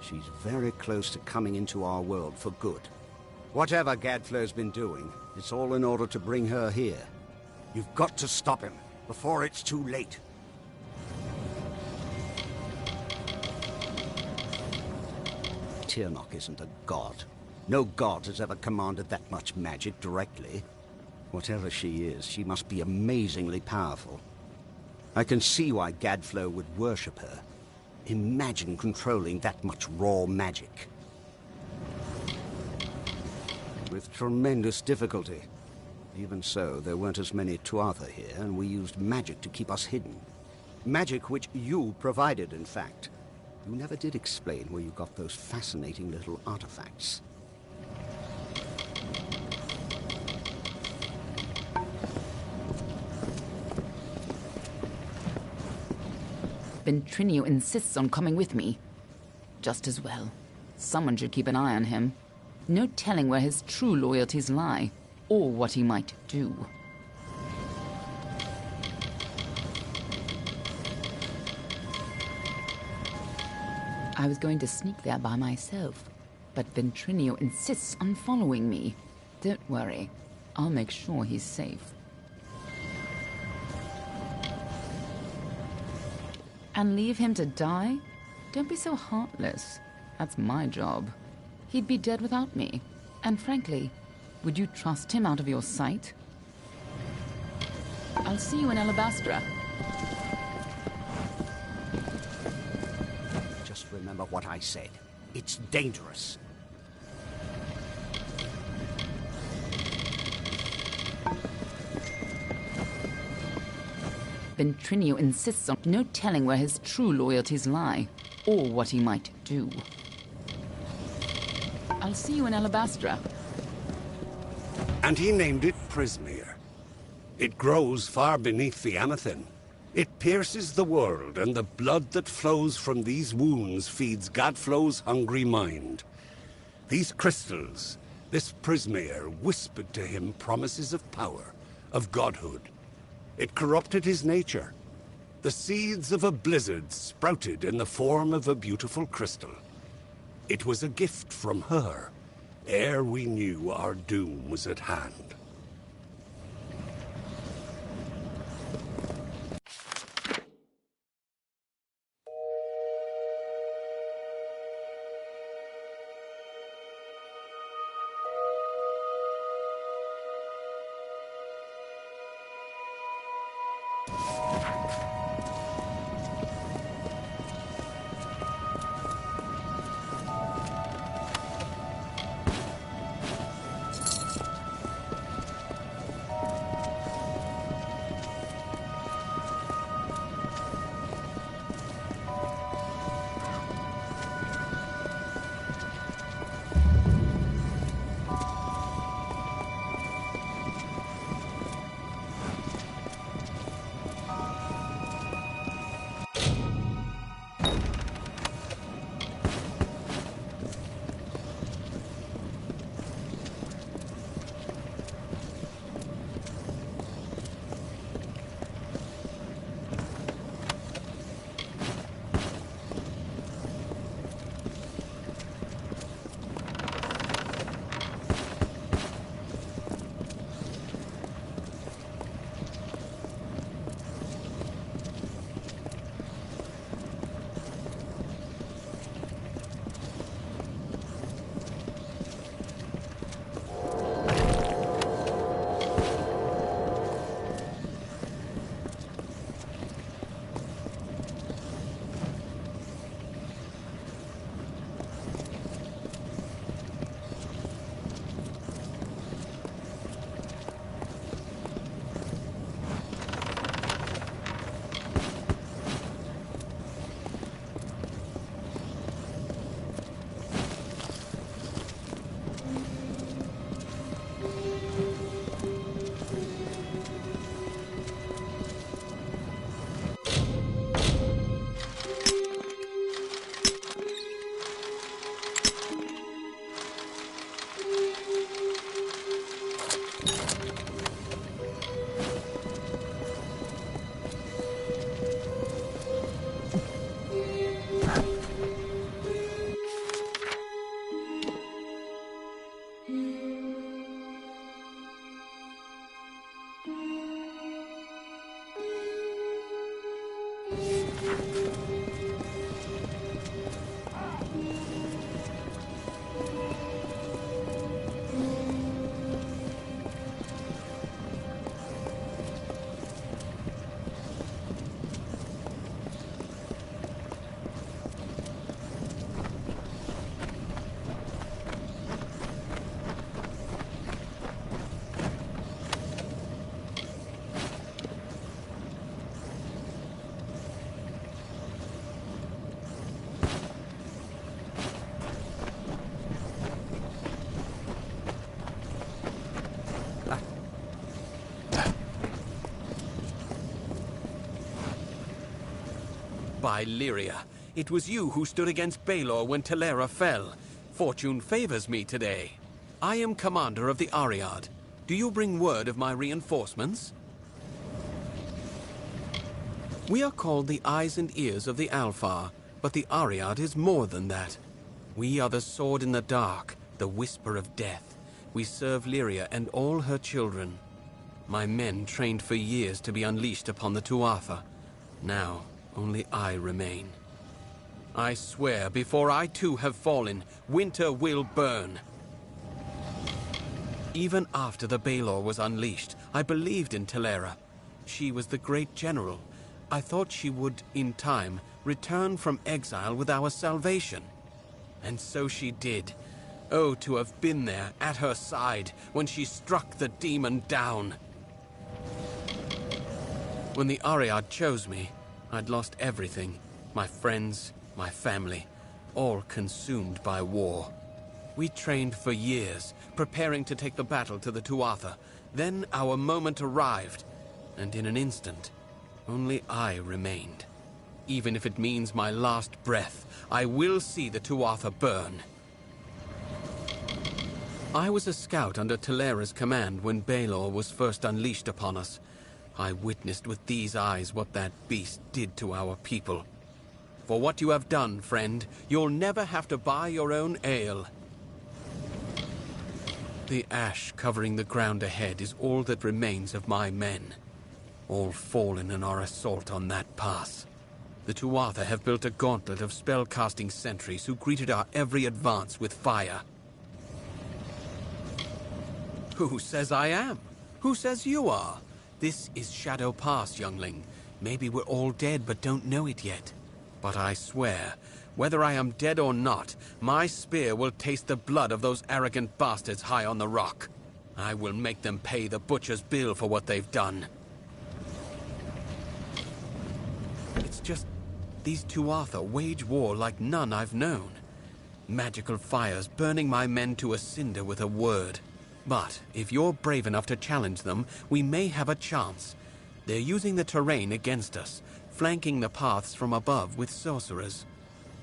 she's very close to coming into our world for good. Whatever Gadflow's been doing, it's all in order to bring her here. You've got to stop him before it's too late. Tiernock isn't a god. No god has ever commanded that much magic directly. Whatever she is, she must be amazingly powerful. I can see why Gadflow would worship her. Imagine controlling that much raw magic. With tremendous difficulty. Even so, there weren't as many Tuatha here, and we used magic to keep us hidden. Magic which you provided, in fact. You never did explain where you got those fascinating little artifacts. Ventrinio insists on coming with me. Just as well. Someone should keep an eye on him. No telling where his true loyalties lie, or what he might do. I was going to sneak there by myself, but Ventrinio insists on following me. Don't worry, I'll make sure he's safe. And leave him to die? Don't be so heartless. That's my job. He'd be dead without me. And frankly, would you trust him out of your sight? I'll see you in Alabastra. Just remember what I said. It's dangerous. Ventrinio insists on no telling where his true loyalties lie, or what he might do. I'll see you in Alabastra. And he named it Prismere. It grows far beneath the Amethyst. It pierces the world, and the blood that flows from these wounds feeds Gadflow's hungry mind. These crystals, this Prismere, whispered to him promises of power, of godhood. It corrupted his nature. The seeds of a blizzard sprouted in the form of a beautiful crystal. It was a gift from her, ere we knew our doom was at hand. By Lyria, it was you who stood against Baelor when Telera fell. Fortune favors me today. I am commander of the Ariad. Do you bring word of my reinforcements? We are called the eyes and ears of the Alfar, but the Ariad is more than that. We are the sword in the dark, the whisper of death. We serve Lyria and all her children. My men trained for years to be unleashed upon the Tuatha. Now, only I remain. I swear, before I too have fallen, winter will burn. Even after the Baelor was unleashed, I believed in Telera. She was the great general. I thought she would, in time, return from exile with our salvation. And so she did. Oh, to have been there, at her side, when she struck the demon down. When the Ariad chose me, I'd lost everything. My friends, my family, all consumed by war. We trained for years, preparing to take the battle to the Tuatha. Then our moment arrived, and in an instant, only I remained. Even if it means my last breath, I will see the Tuatha burn. I was a scout under Telera's command when Baelor was first unleashed upon us. I witnessed with these eyes what that beast did to our people. For what you have done, friend, you'll never have to buy your own ale. The ash covering the ground ahead is all that remains of my men. All fallen in our assault on that pass. The Tuatha have built a gauntlet of spell-casting sentries who greeted our every advance with fire. Who says I am? Who says you are? This is Shadow Pass, youngling. Maybe we're all dead but don't know it yet. But I swear, whether I am dead or not, my spear will taste the blood of those arrogant bastards high on the rock. I will make them pay the butcher's bill for what they've done. It's just, these Tuatha wage war like none I've known. Magical fires burning my men to a cinder with a word. But if you're brave enough to challenge them, we may have a chance. They're using the terrain against us, flanking the paths from above with sorcerers.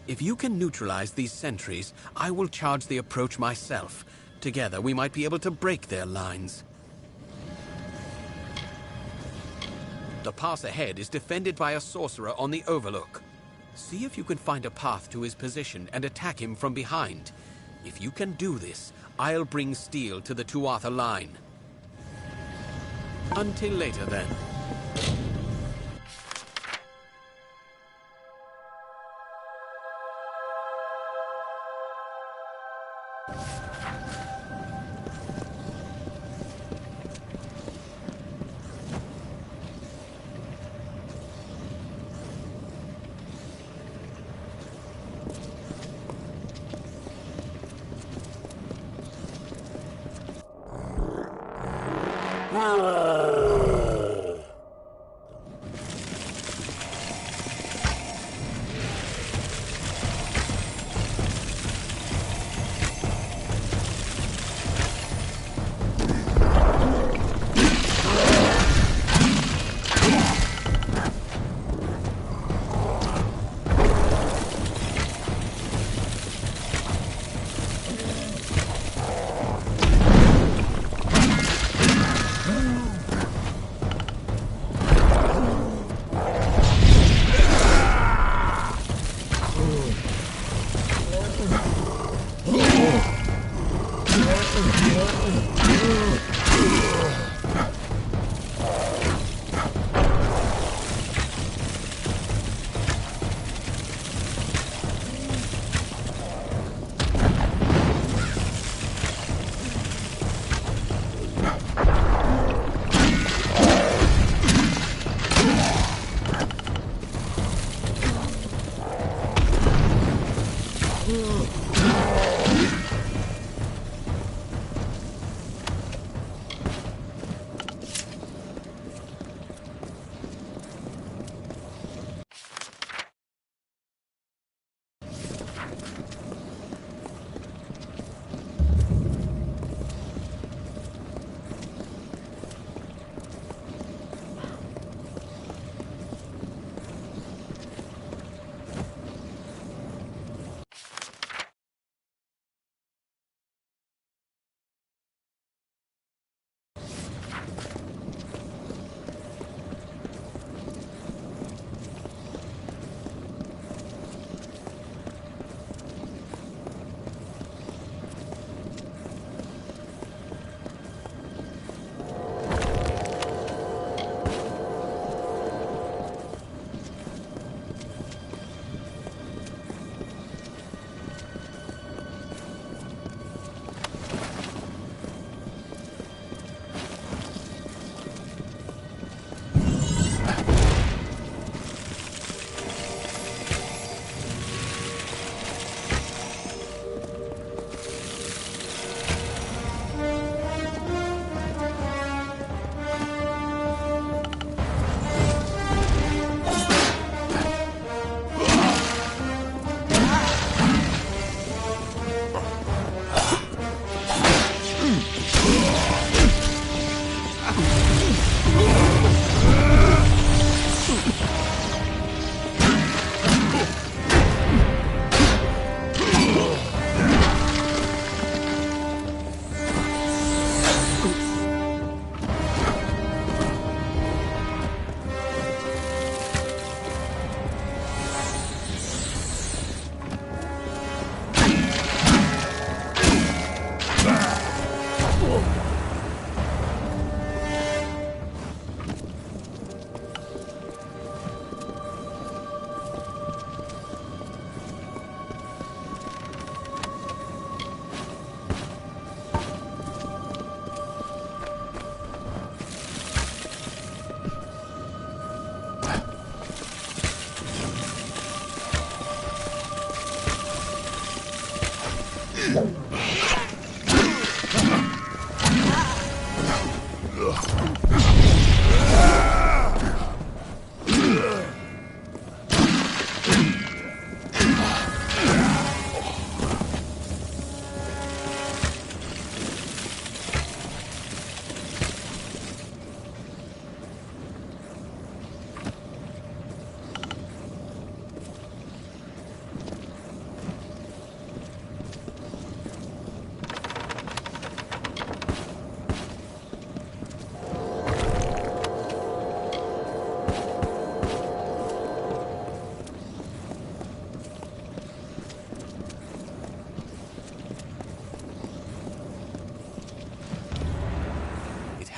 If you can neutralize these sentries, I will charge the approach myself. Together, we might be able to break their lines. The pass ahead is defended by a sorcerer on the overlook. See if you can find a path to his position and attack him from behind. If you can do this, I'll bring steel to the Tuatha line. Until later, then.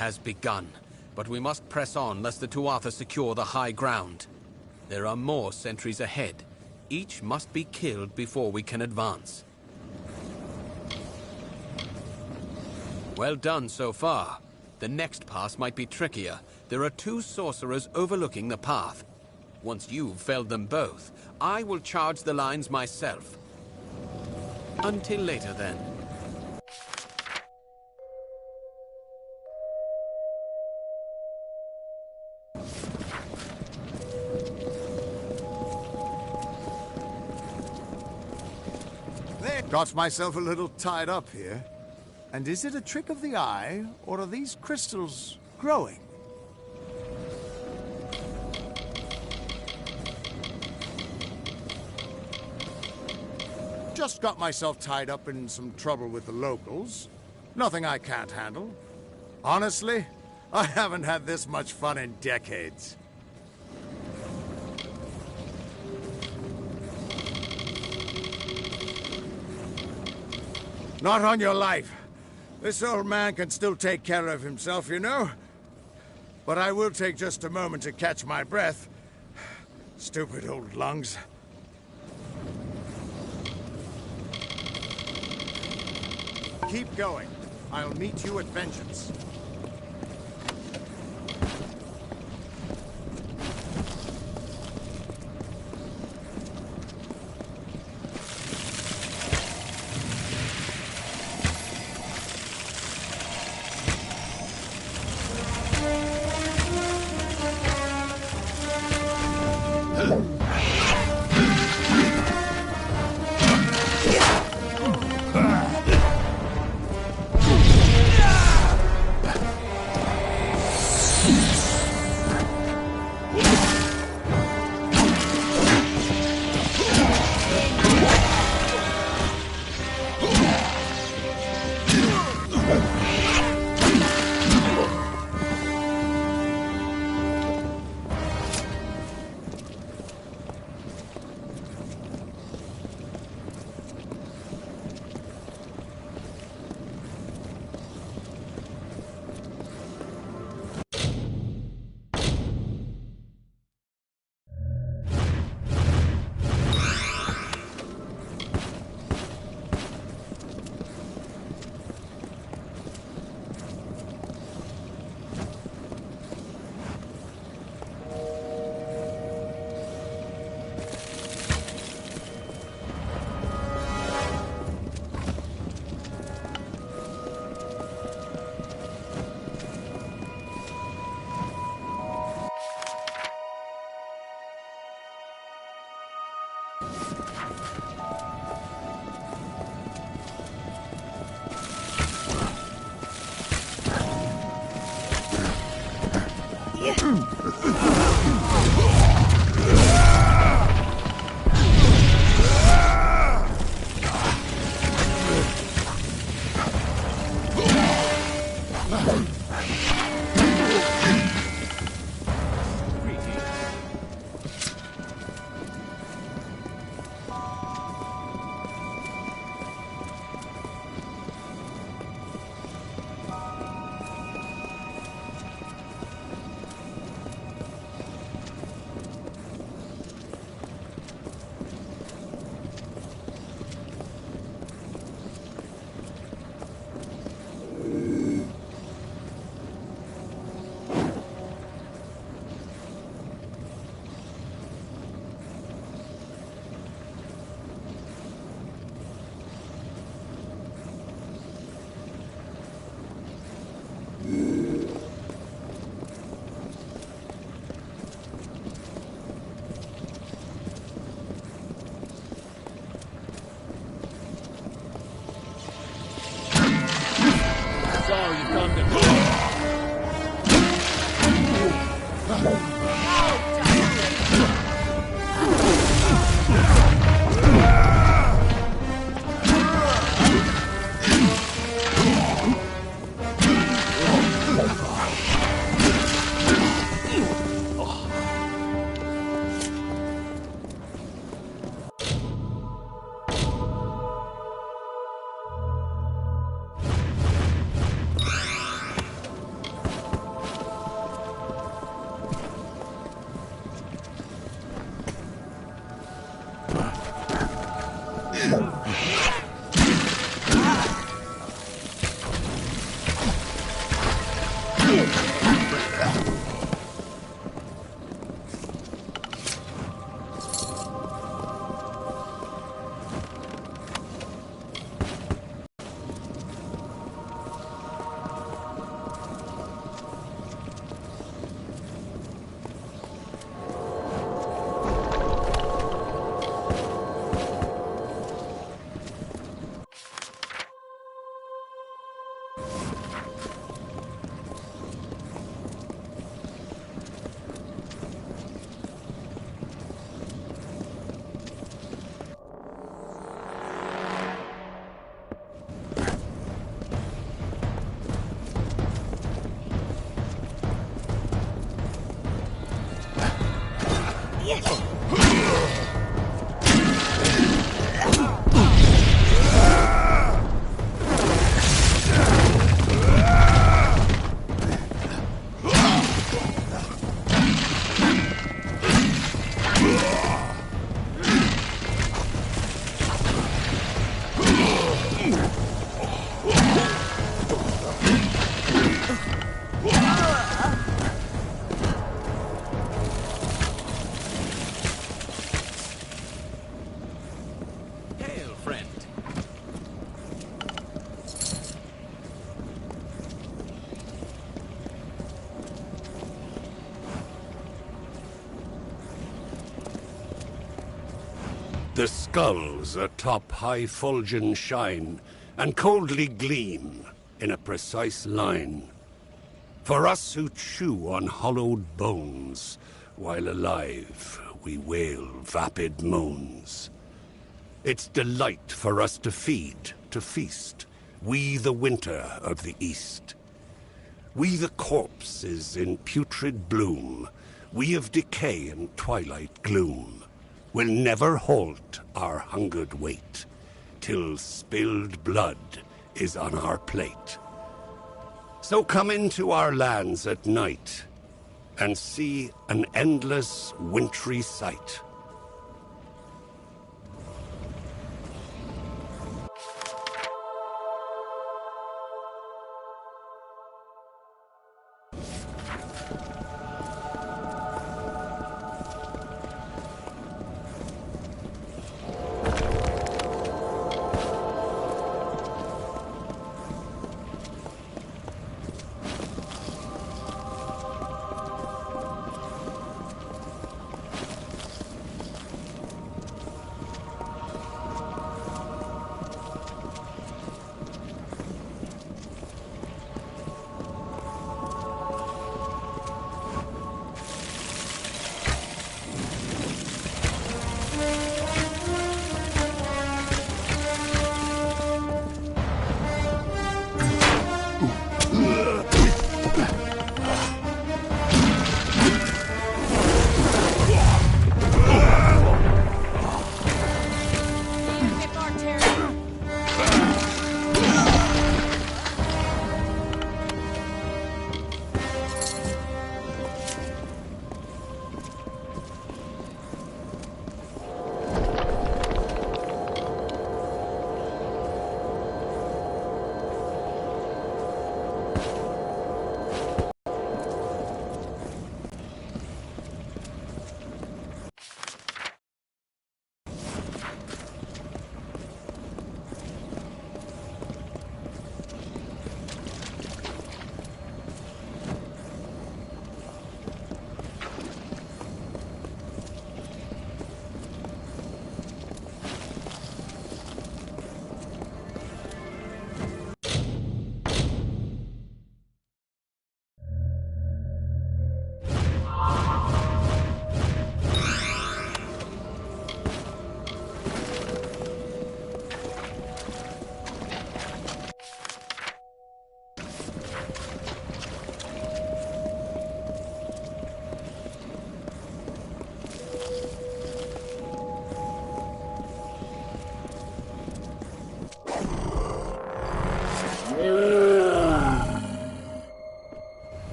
has begun, but we must press on lest the Tuatha secure the high ground. There are more sentries ahead. Each must be killed before we can advance. Well done so far. The next pass might be trickier. There are 2 sorcerers overlooking the path. Once you've felled them both, I will charge the lines myself. Until later, then. Got myself a little tied up here. And is it a trick of the eye, or are these crystals growing? Just got myself tied up in some trouble with the locals. Nothing I can't handle. Honestly, I haven't had this much fun in decades. Not on your life. This old man can still take care of himself, you know? But I will take just a moment to catch my breath. Stupid old lungs. Keep going. I'll meet you at Vengeance. The skulls atop high fulgen shine, and coldly gleam in a precise line. For us who chew on hollowed bones, while alive we wail vapid moans. It's delight for us to feed, to feast, we the winter of the East. We the corpses in putrid bloom, we of decay and twilight gloom. Will never halt our hungered wait, till spilled blood is on our plate. So come into our lands at night, and see an endless wintry sight.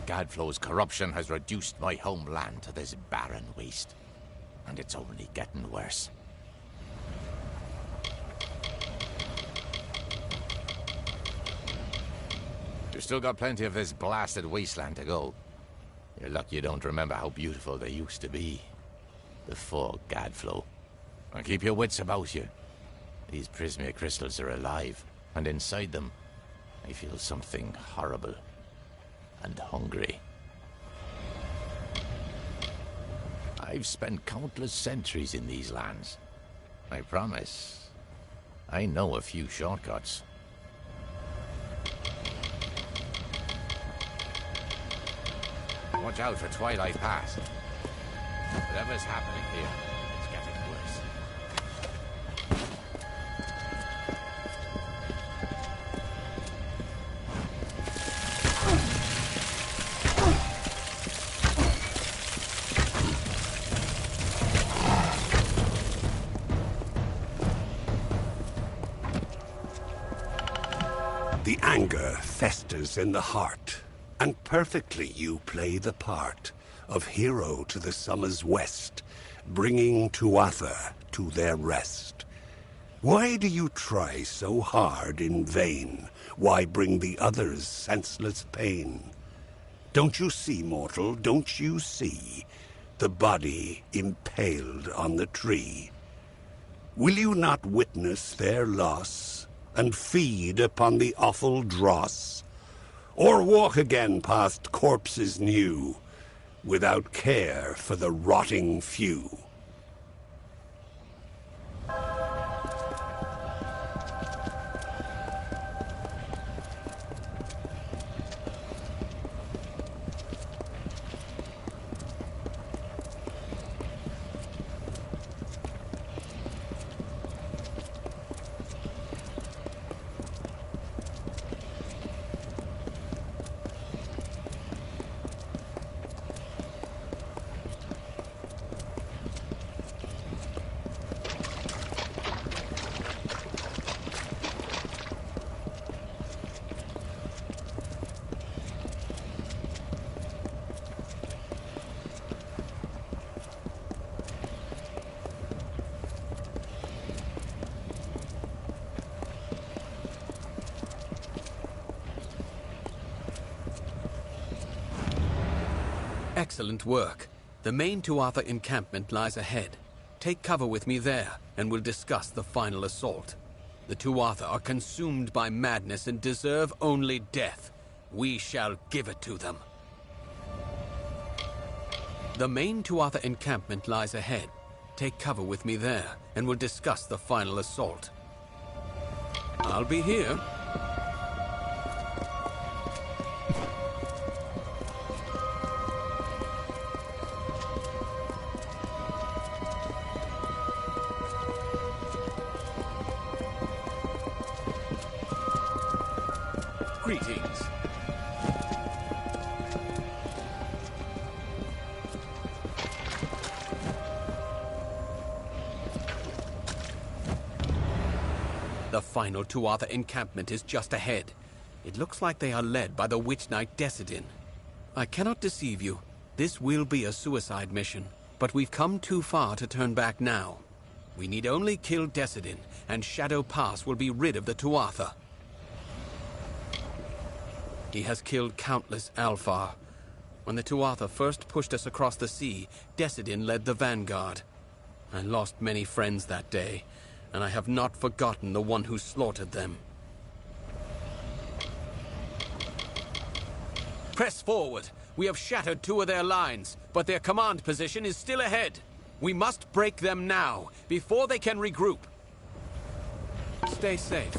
Gadflow's corruption has reduced my homeland to this barren waste. And it's only getting worse. You've still got plenty of this blasted wasteland to go. You're lucky you don't remember how beautiful they used to be. Before Gadflow. And keep your wits about you. These Prismia crystals are alive, and inside them, I feel something horrible and hungry. I've spent countless centuries in these lands. I promise, I know a few shortcuts. Watch out for Twilight Pass. Whatever's happening here, it's getting worse. The anger festers in the heart, and perfectly you play the part of hero to the summer's west, bringing Tuatha to their rest. Why do you try so hard in vain? Why bring the others senseless pain? Don't you see, mortal, don't you see the body impaled on the tree? Will you not witness their loss and feed upon the awful dross? Or walk again past corpses new, without care for the rotting few? Excellent work. The main Tuatha encampment lies ahead. Take cover with me there, and we'll discuss the final assault. The Tuatha are consumed by madness and deserve only death. We shall give it to them. The main Tuatha encampment lies ahead. Take cover with me there, and we'll discuss the final assault. I'll be here. Greetings. The final Tuatha encampment is just ahead. It looks like they are led by the Witch Knight Decidin. I cannot deceive you. This will be a suicide mission, but we've come too far to turn back now. We need only kill Decidin, and Shadow Pass will be rid of the Tuatha. He has killed countless Alfar. When the Tuatha first pushed us across the sea, Decidin led the vanguard. I lost many friends that day, and I have not forgotten the one who slaughtered them. Press forward. We have shattered 2 of their lines, but their command position is still ahead. We must break them now, before they can regroup. Stay safe.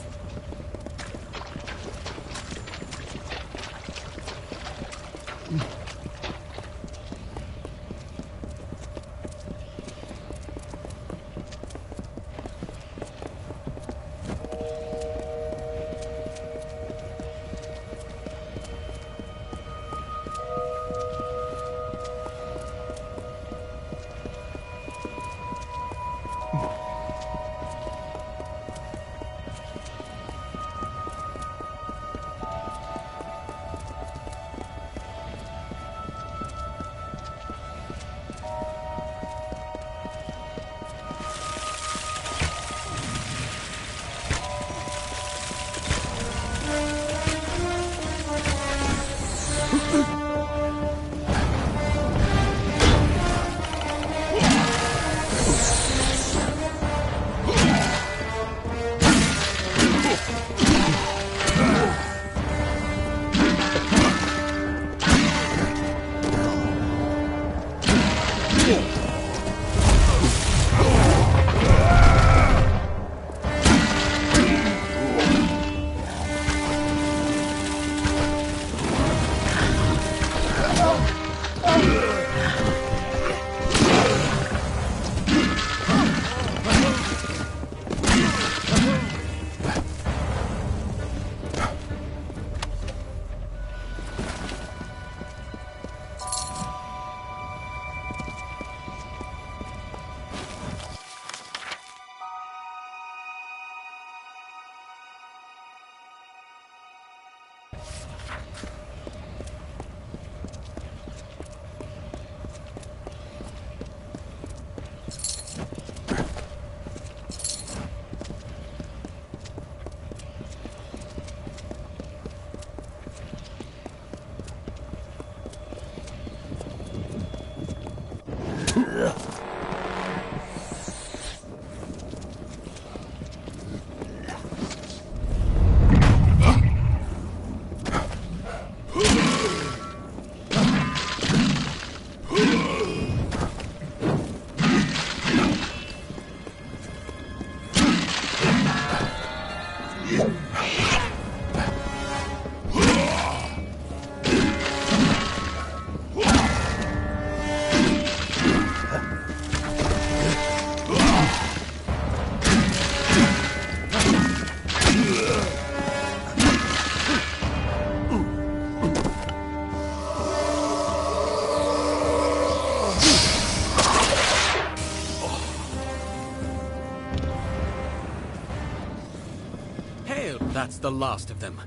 That's the last of them.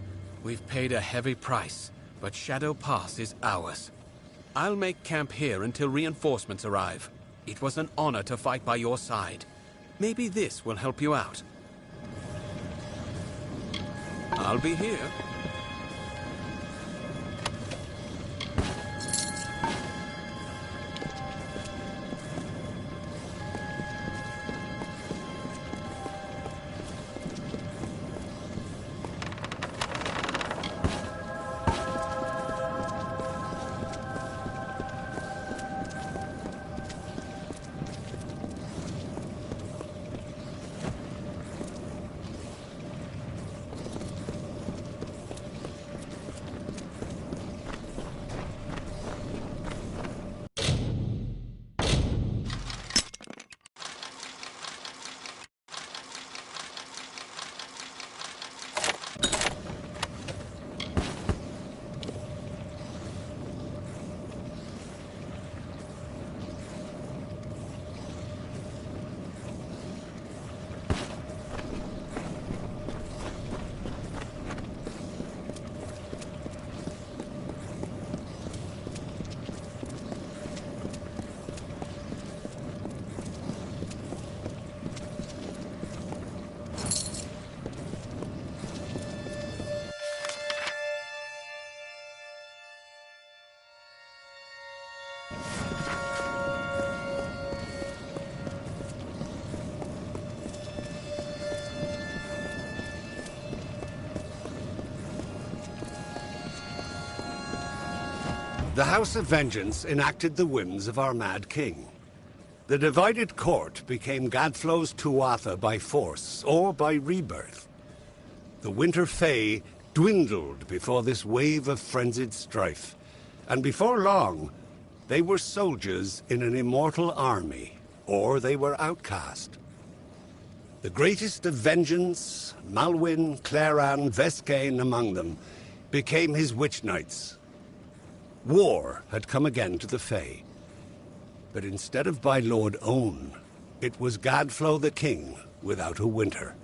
We've paid a heavy price, but Shadow Pass is ours. I'll make camp here until reinforcements arrive. It was an honor to fight by your side. Maybe this will help you out. I'll be here. The House of Vengeance enacted the whims of our mad king. The divided court became Gadflow's Tuatha by force or by rebirth. The Winter Fae dwindled before this wave of frenzied strife, and before long, they were soldiers in an immortal army, or they were outcast. The greatest of vengeance, Malwyn, Claran, Vescain among them, became his witch knights. War had come again to the Fae. But instead of by Lord Own, it was Gadflow the King without a winter.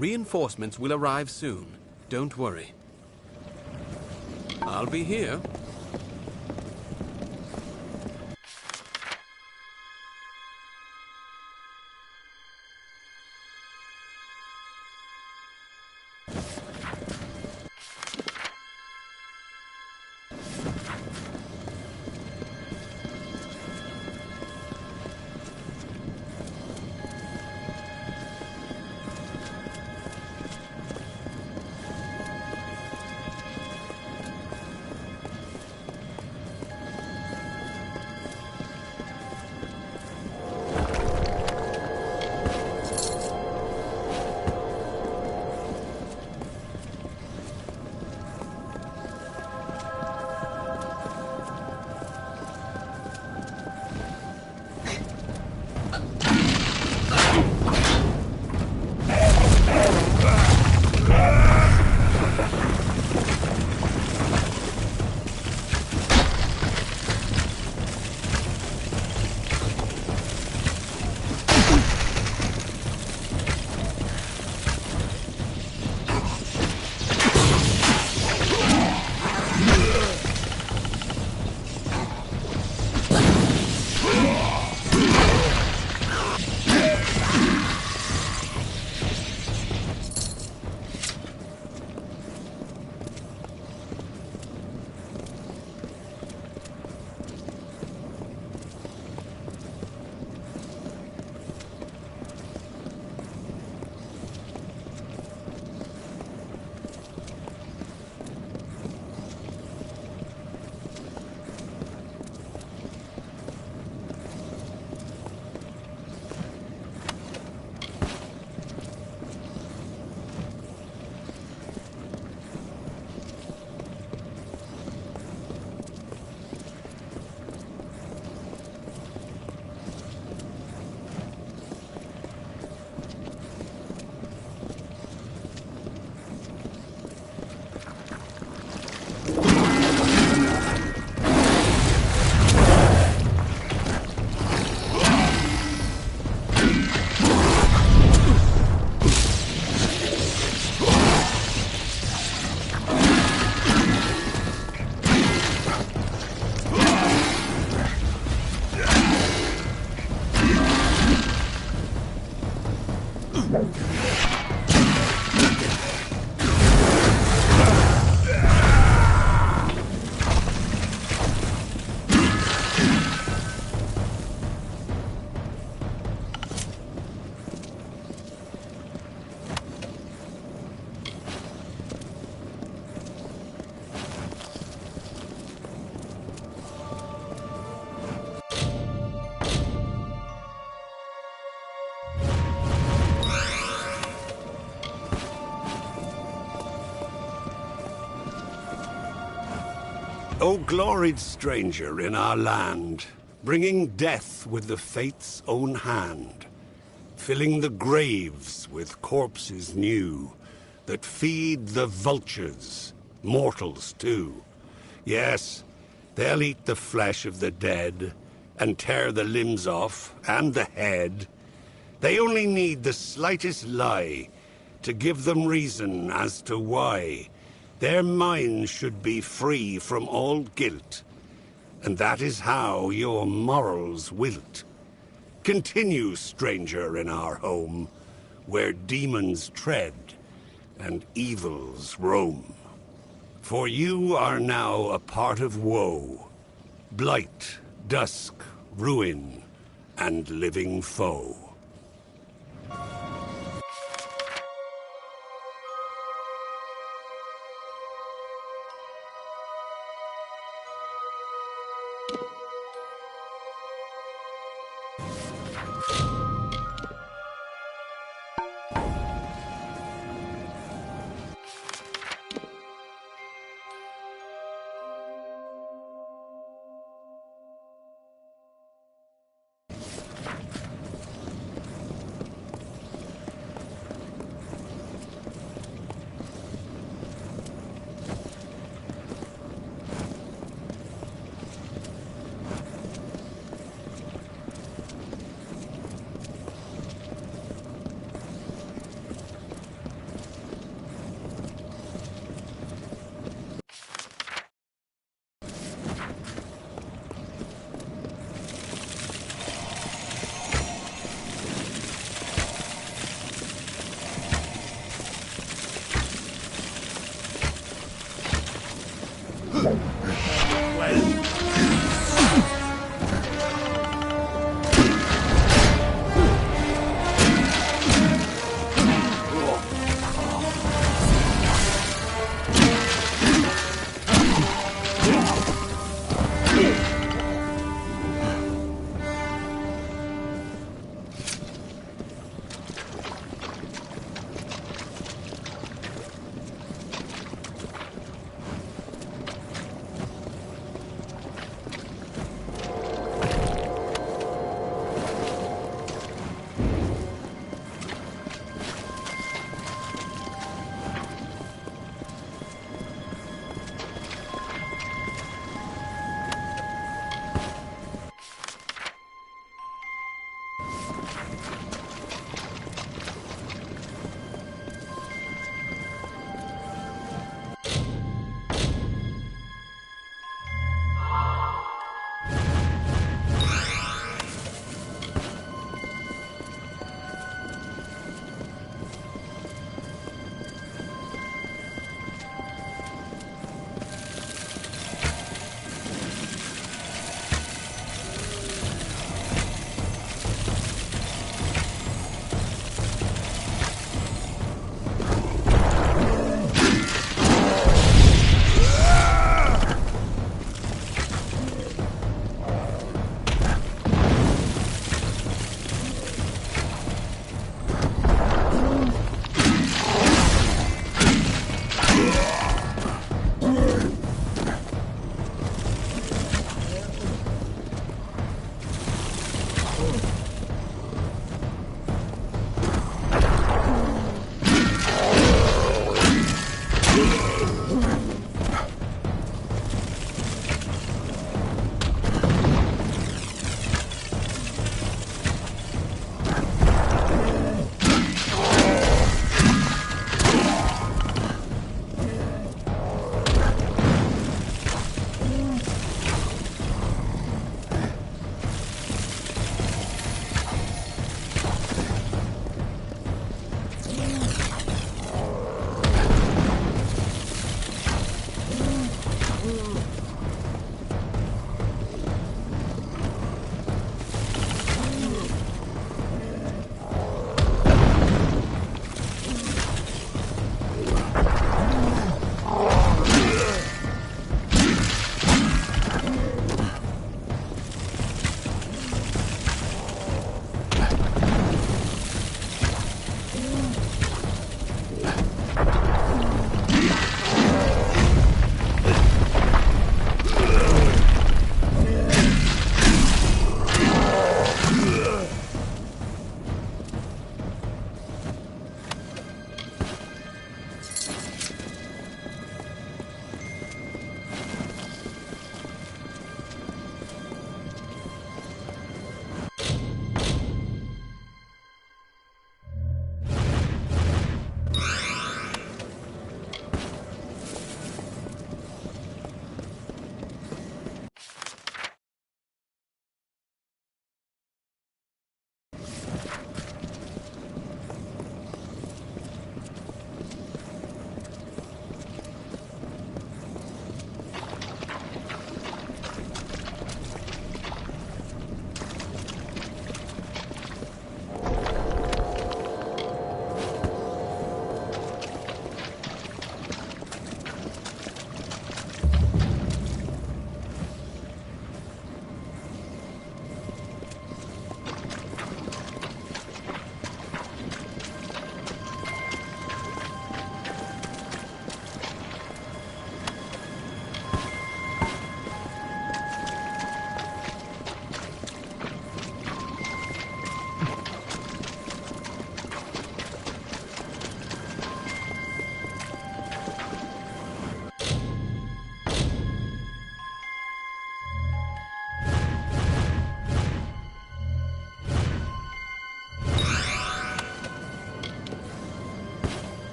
Reinforcements will arrive soon. Don't worry. I'll be here. O gloried stranger in our land, bringing death with the fate's own hand, filling the graves with corpses new, that feed the vultures, mortals too. Yes, they'll eat the flesh of the dead, and tear the limbs off, and the head. They only need the slightest lie to give them reason as to why their minds should be free from all guilt. And that is how your morals wilt. Continue, stranger, in our home, where demons tread and evils roam. For you are now a part of woe, blight, dusk, ruin, and living foe.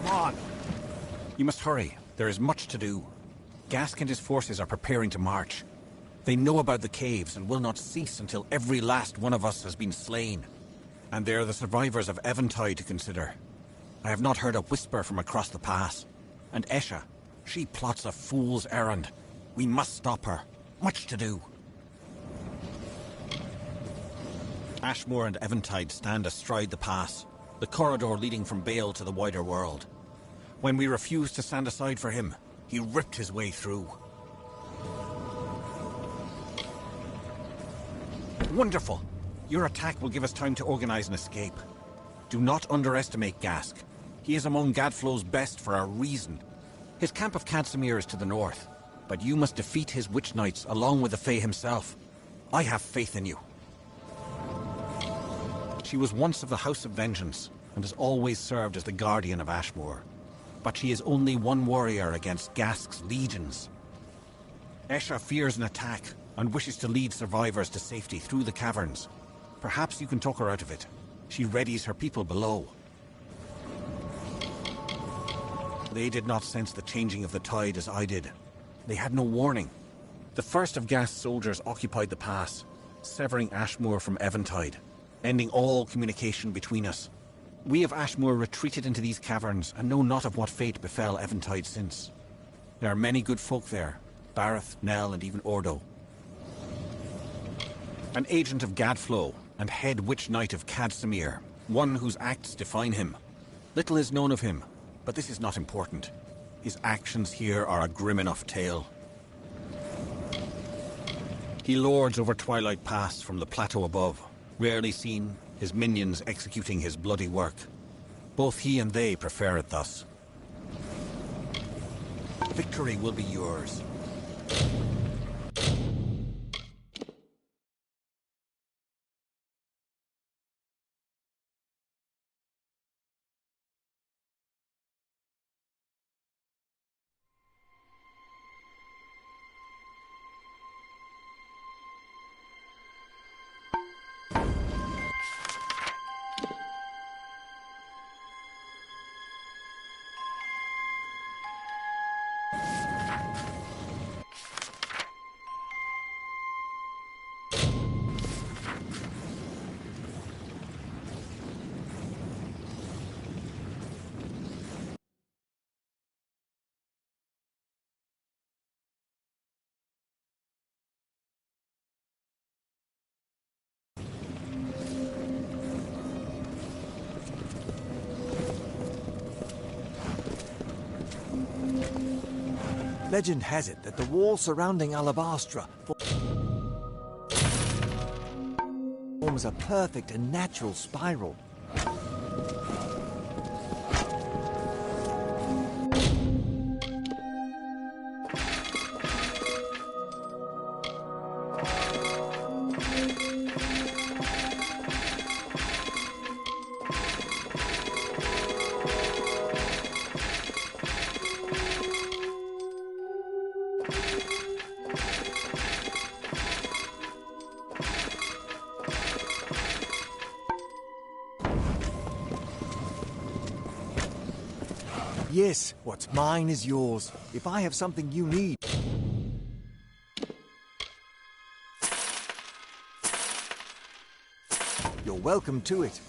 on! You must hurry. There is much to do. Gask and his forces are preparing to march. They know about the caves and will not cease until every last one of us has been slain. And there are the survivors of Eventide to consider. I have not heard a whisper from across the pass. And Esha, she plots a fool's errand. We must stop her. Much to do. Ashmore and Eventide stand astride the pass, the corridor leading from Bale to the wider world. When we refused to stand aside for him, he ripped his way through. Wonderful! Your attack will give us time to organize an escape. Do not underestimate Gask. He is among Gadflow's best for a reason. His camp of Cadsimir is to the north, but you must defeat his witch knights along with the Fae himself. I have faith in you. She was once of the House of Vengeance, and has always served as the guardian of Ashmore. But she is only one warrior against Gask's legions. Esha fears an attack, and wishes to lead survivors to safety through the caverns. Perhaps you can talk her out of it. She readies her people below. They did not sense the changing of the tide as I did. They had no warning. The first of Gask's soldiers occupied the pass, severing Ashmore from Eventide, ending all communication between us. We of Ashmore retreated into these caverns and know not of what fate befell Eventide since. There are many good folk there, Bareth, Nell, and even Ordo. An agent of Gadflow and head witch knight of Cadsimir, one whose acts define him. Little is known of him, but this is not important. His actions here are a grim enough tale. He lords over Twilight Pass from the plateau above, rarely seen, his minions executing his bloody work. Both he and they prefer it thus. Victory will be yours. Legend has it that the wall surrounding Alabastra forms a perfect and natural spiral. Yes, what's mine is yours. If I have something you need... You're welcome to it.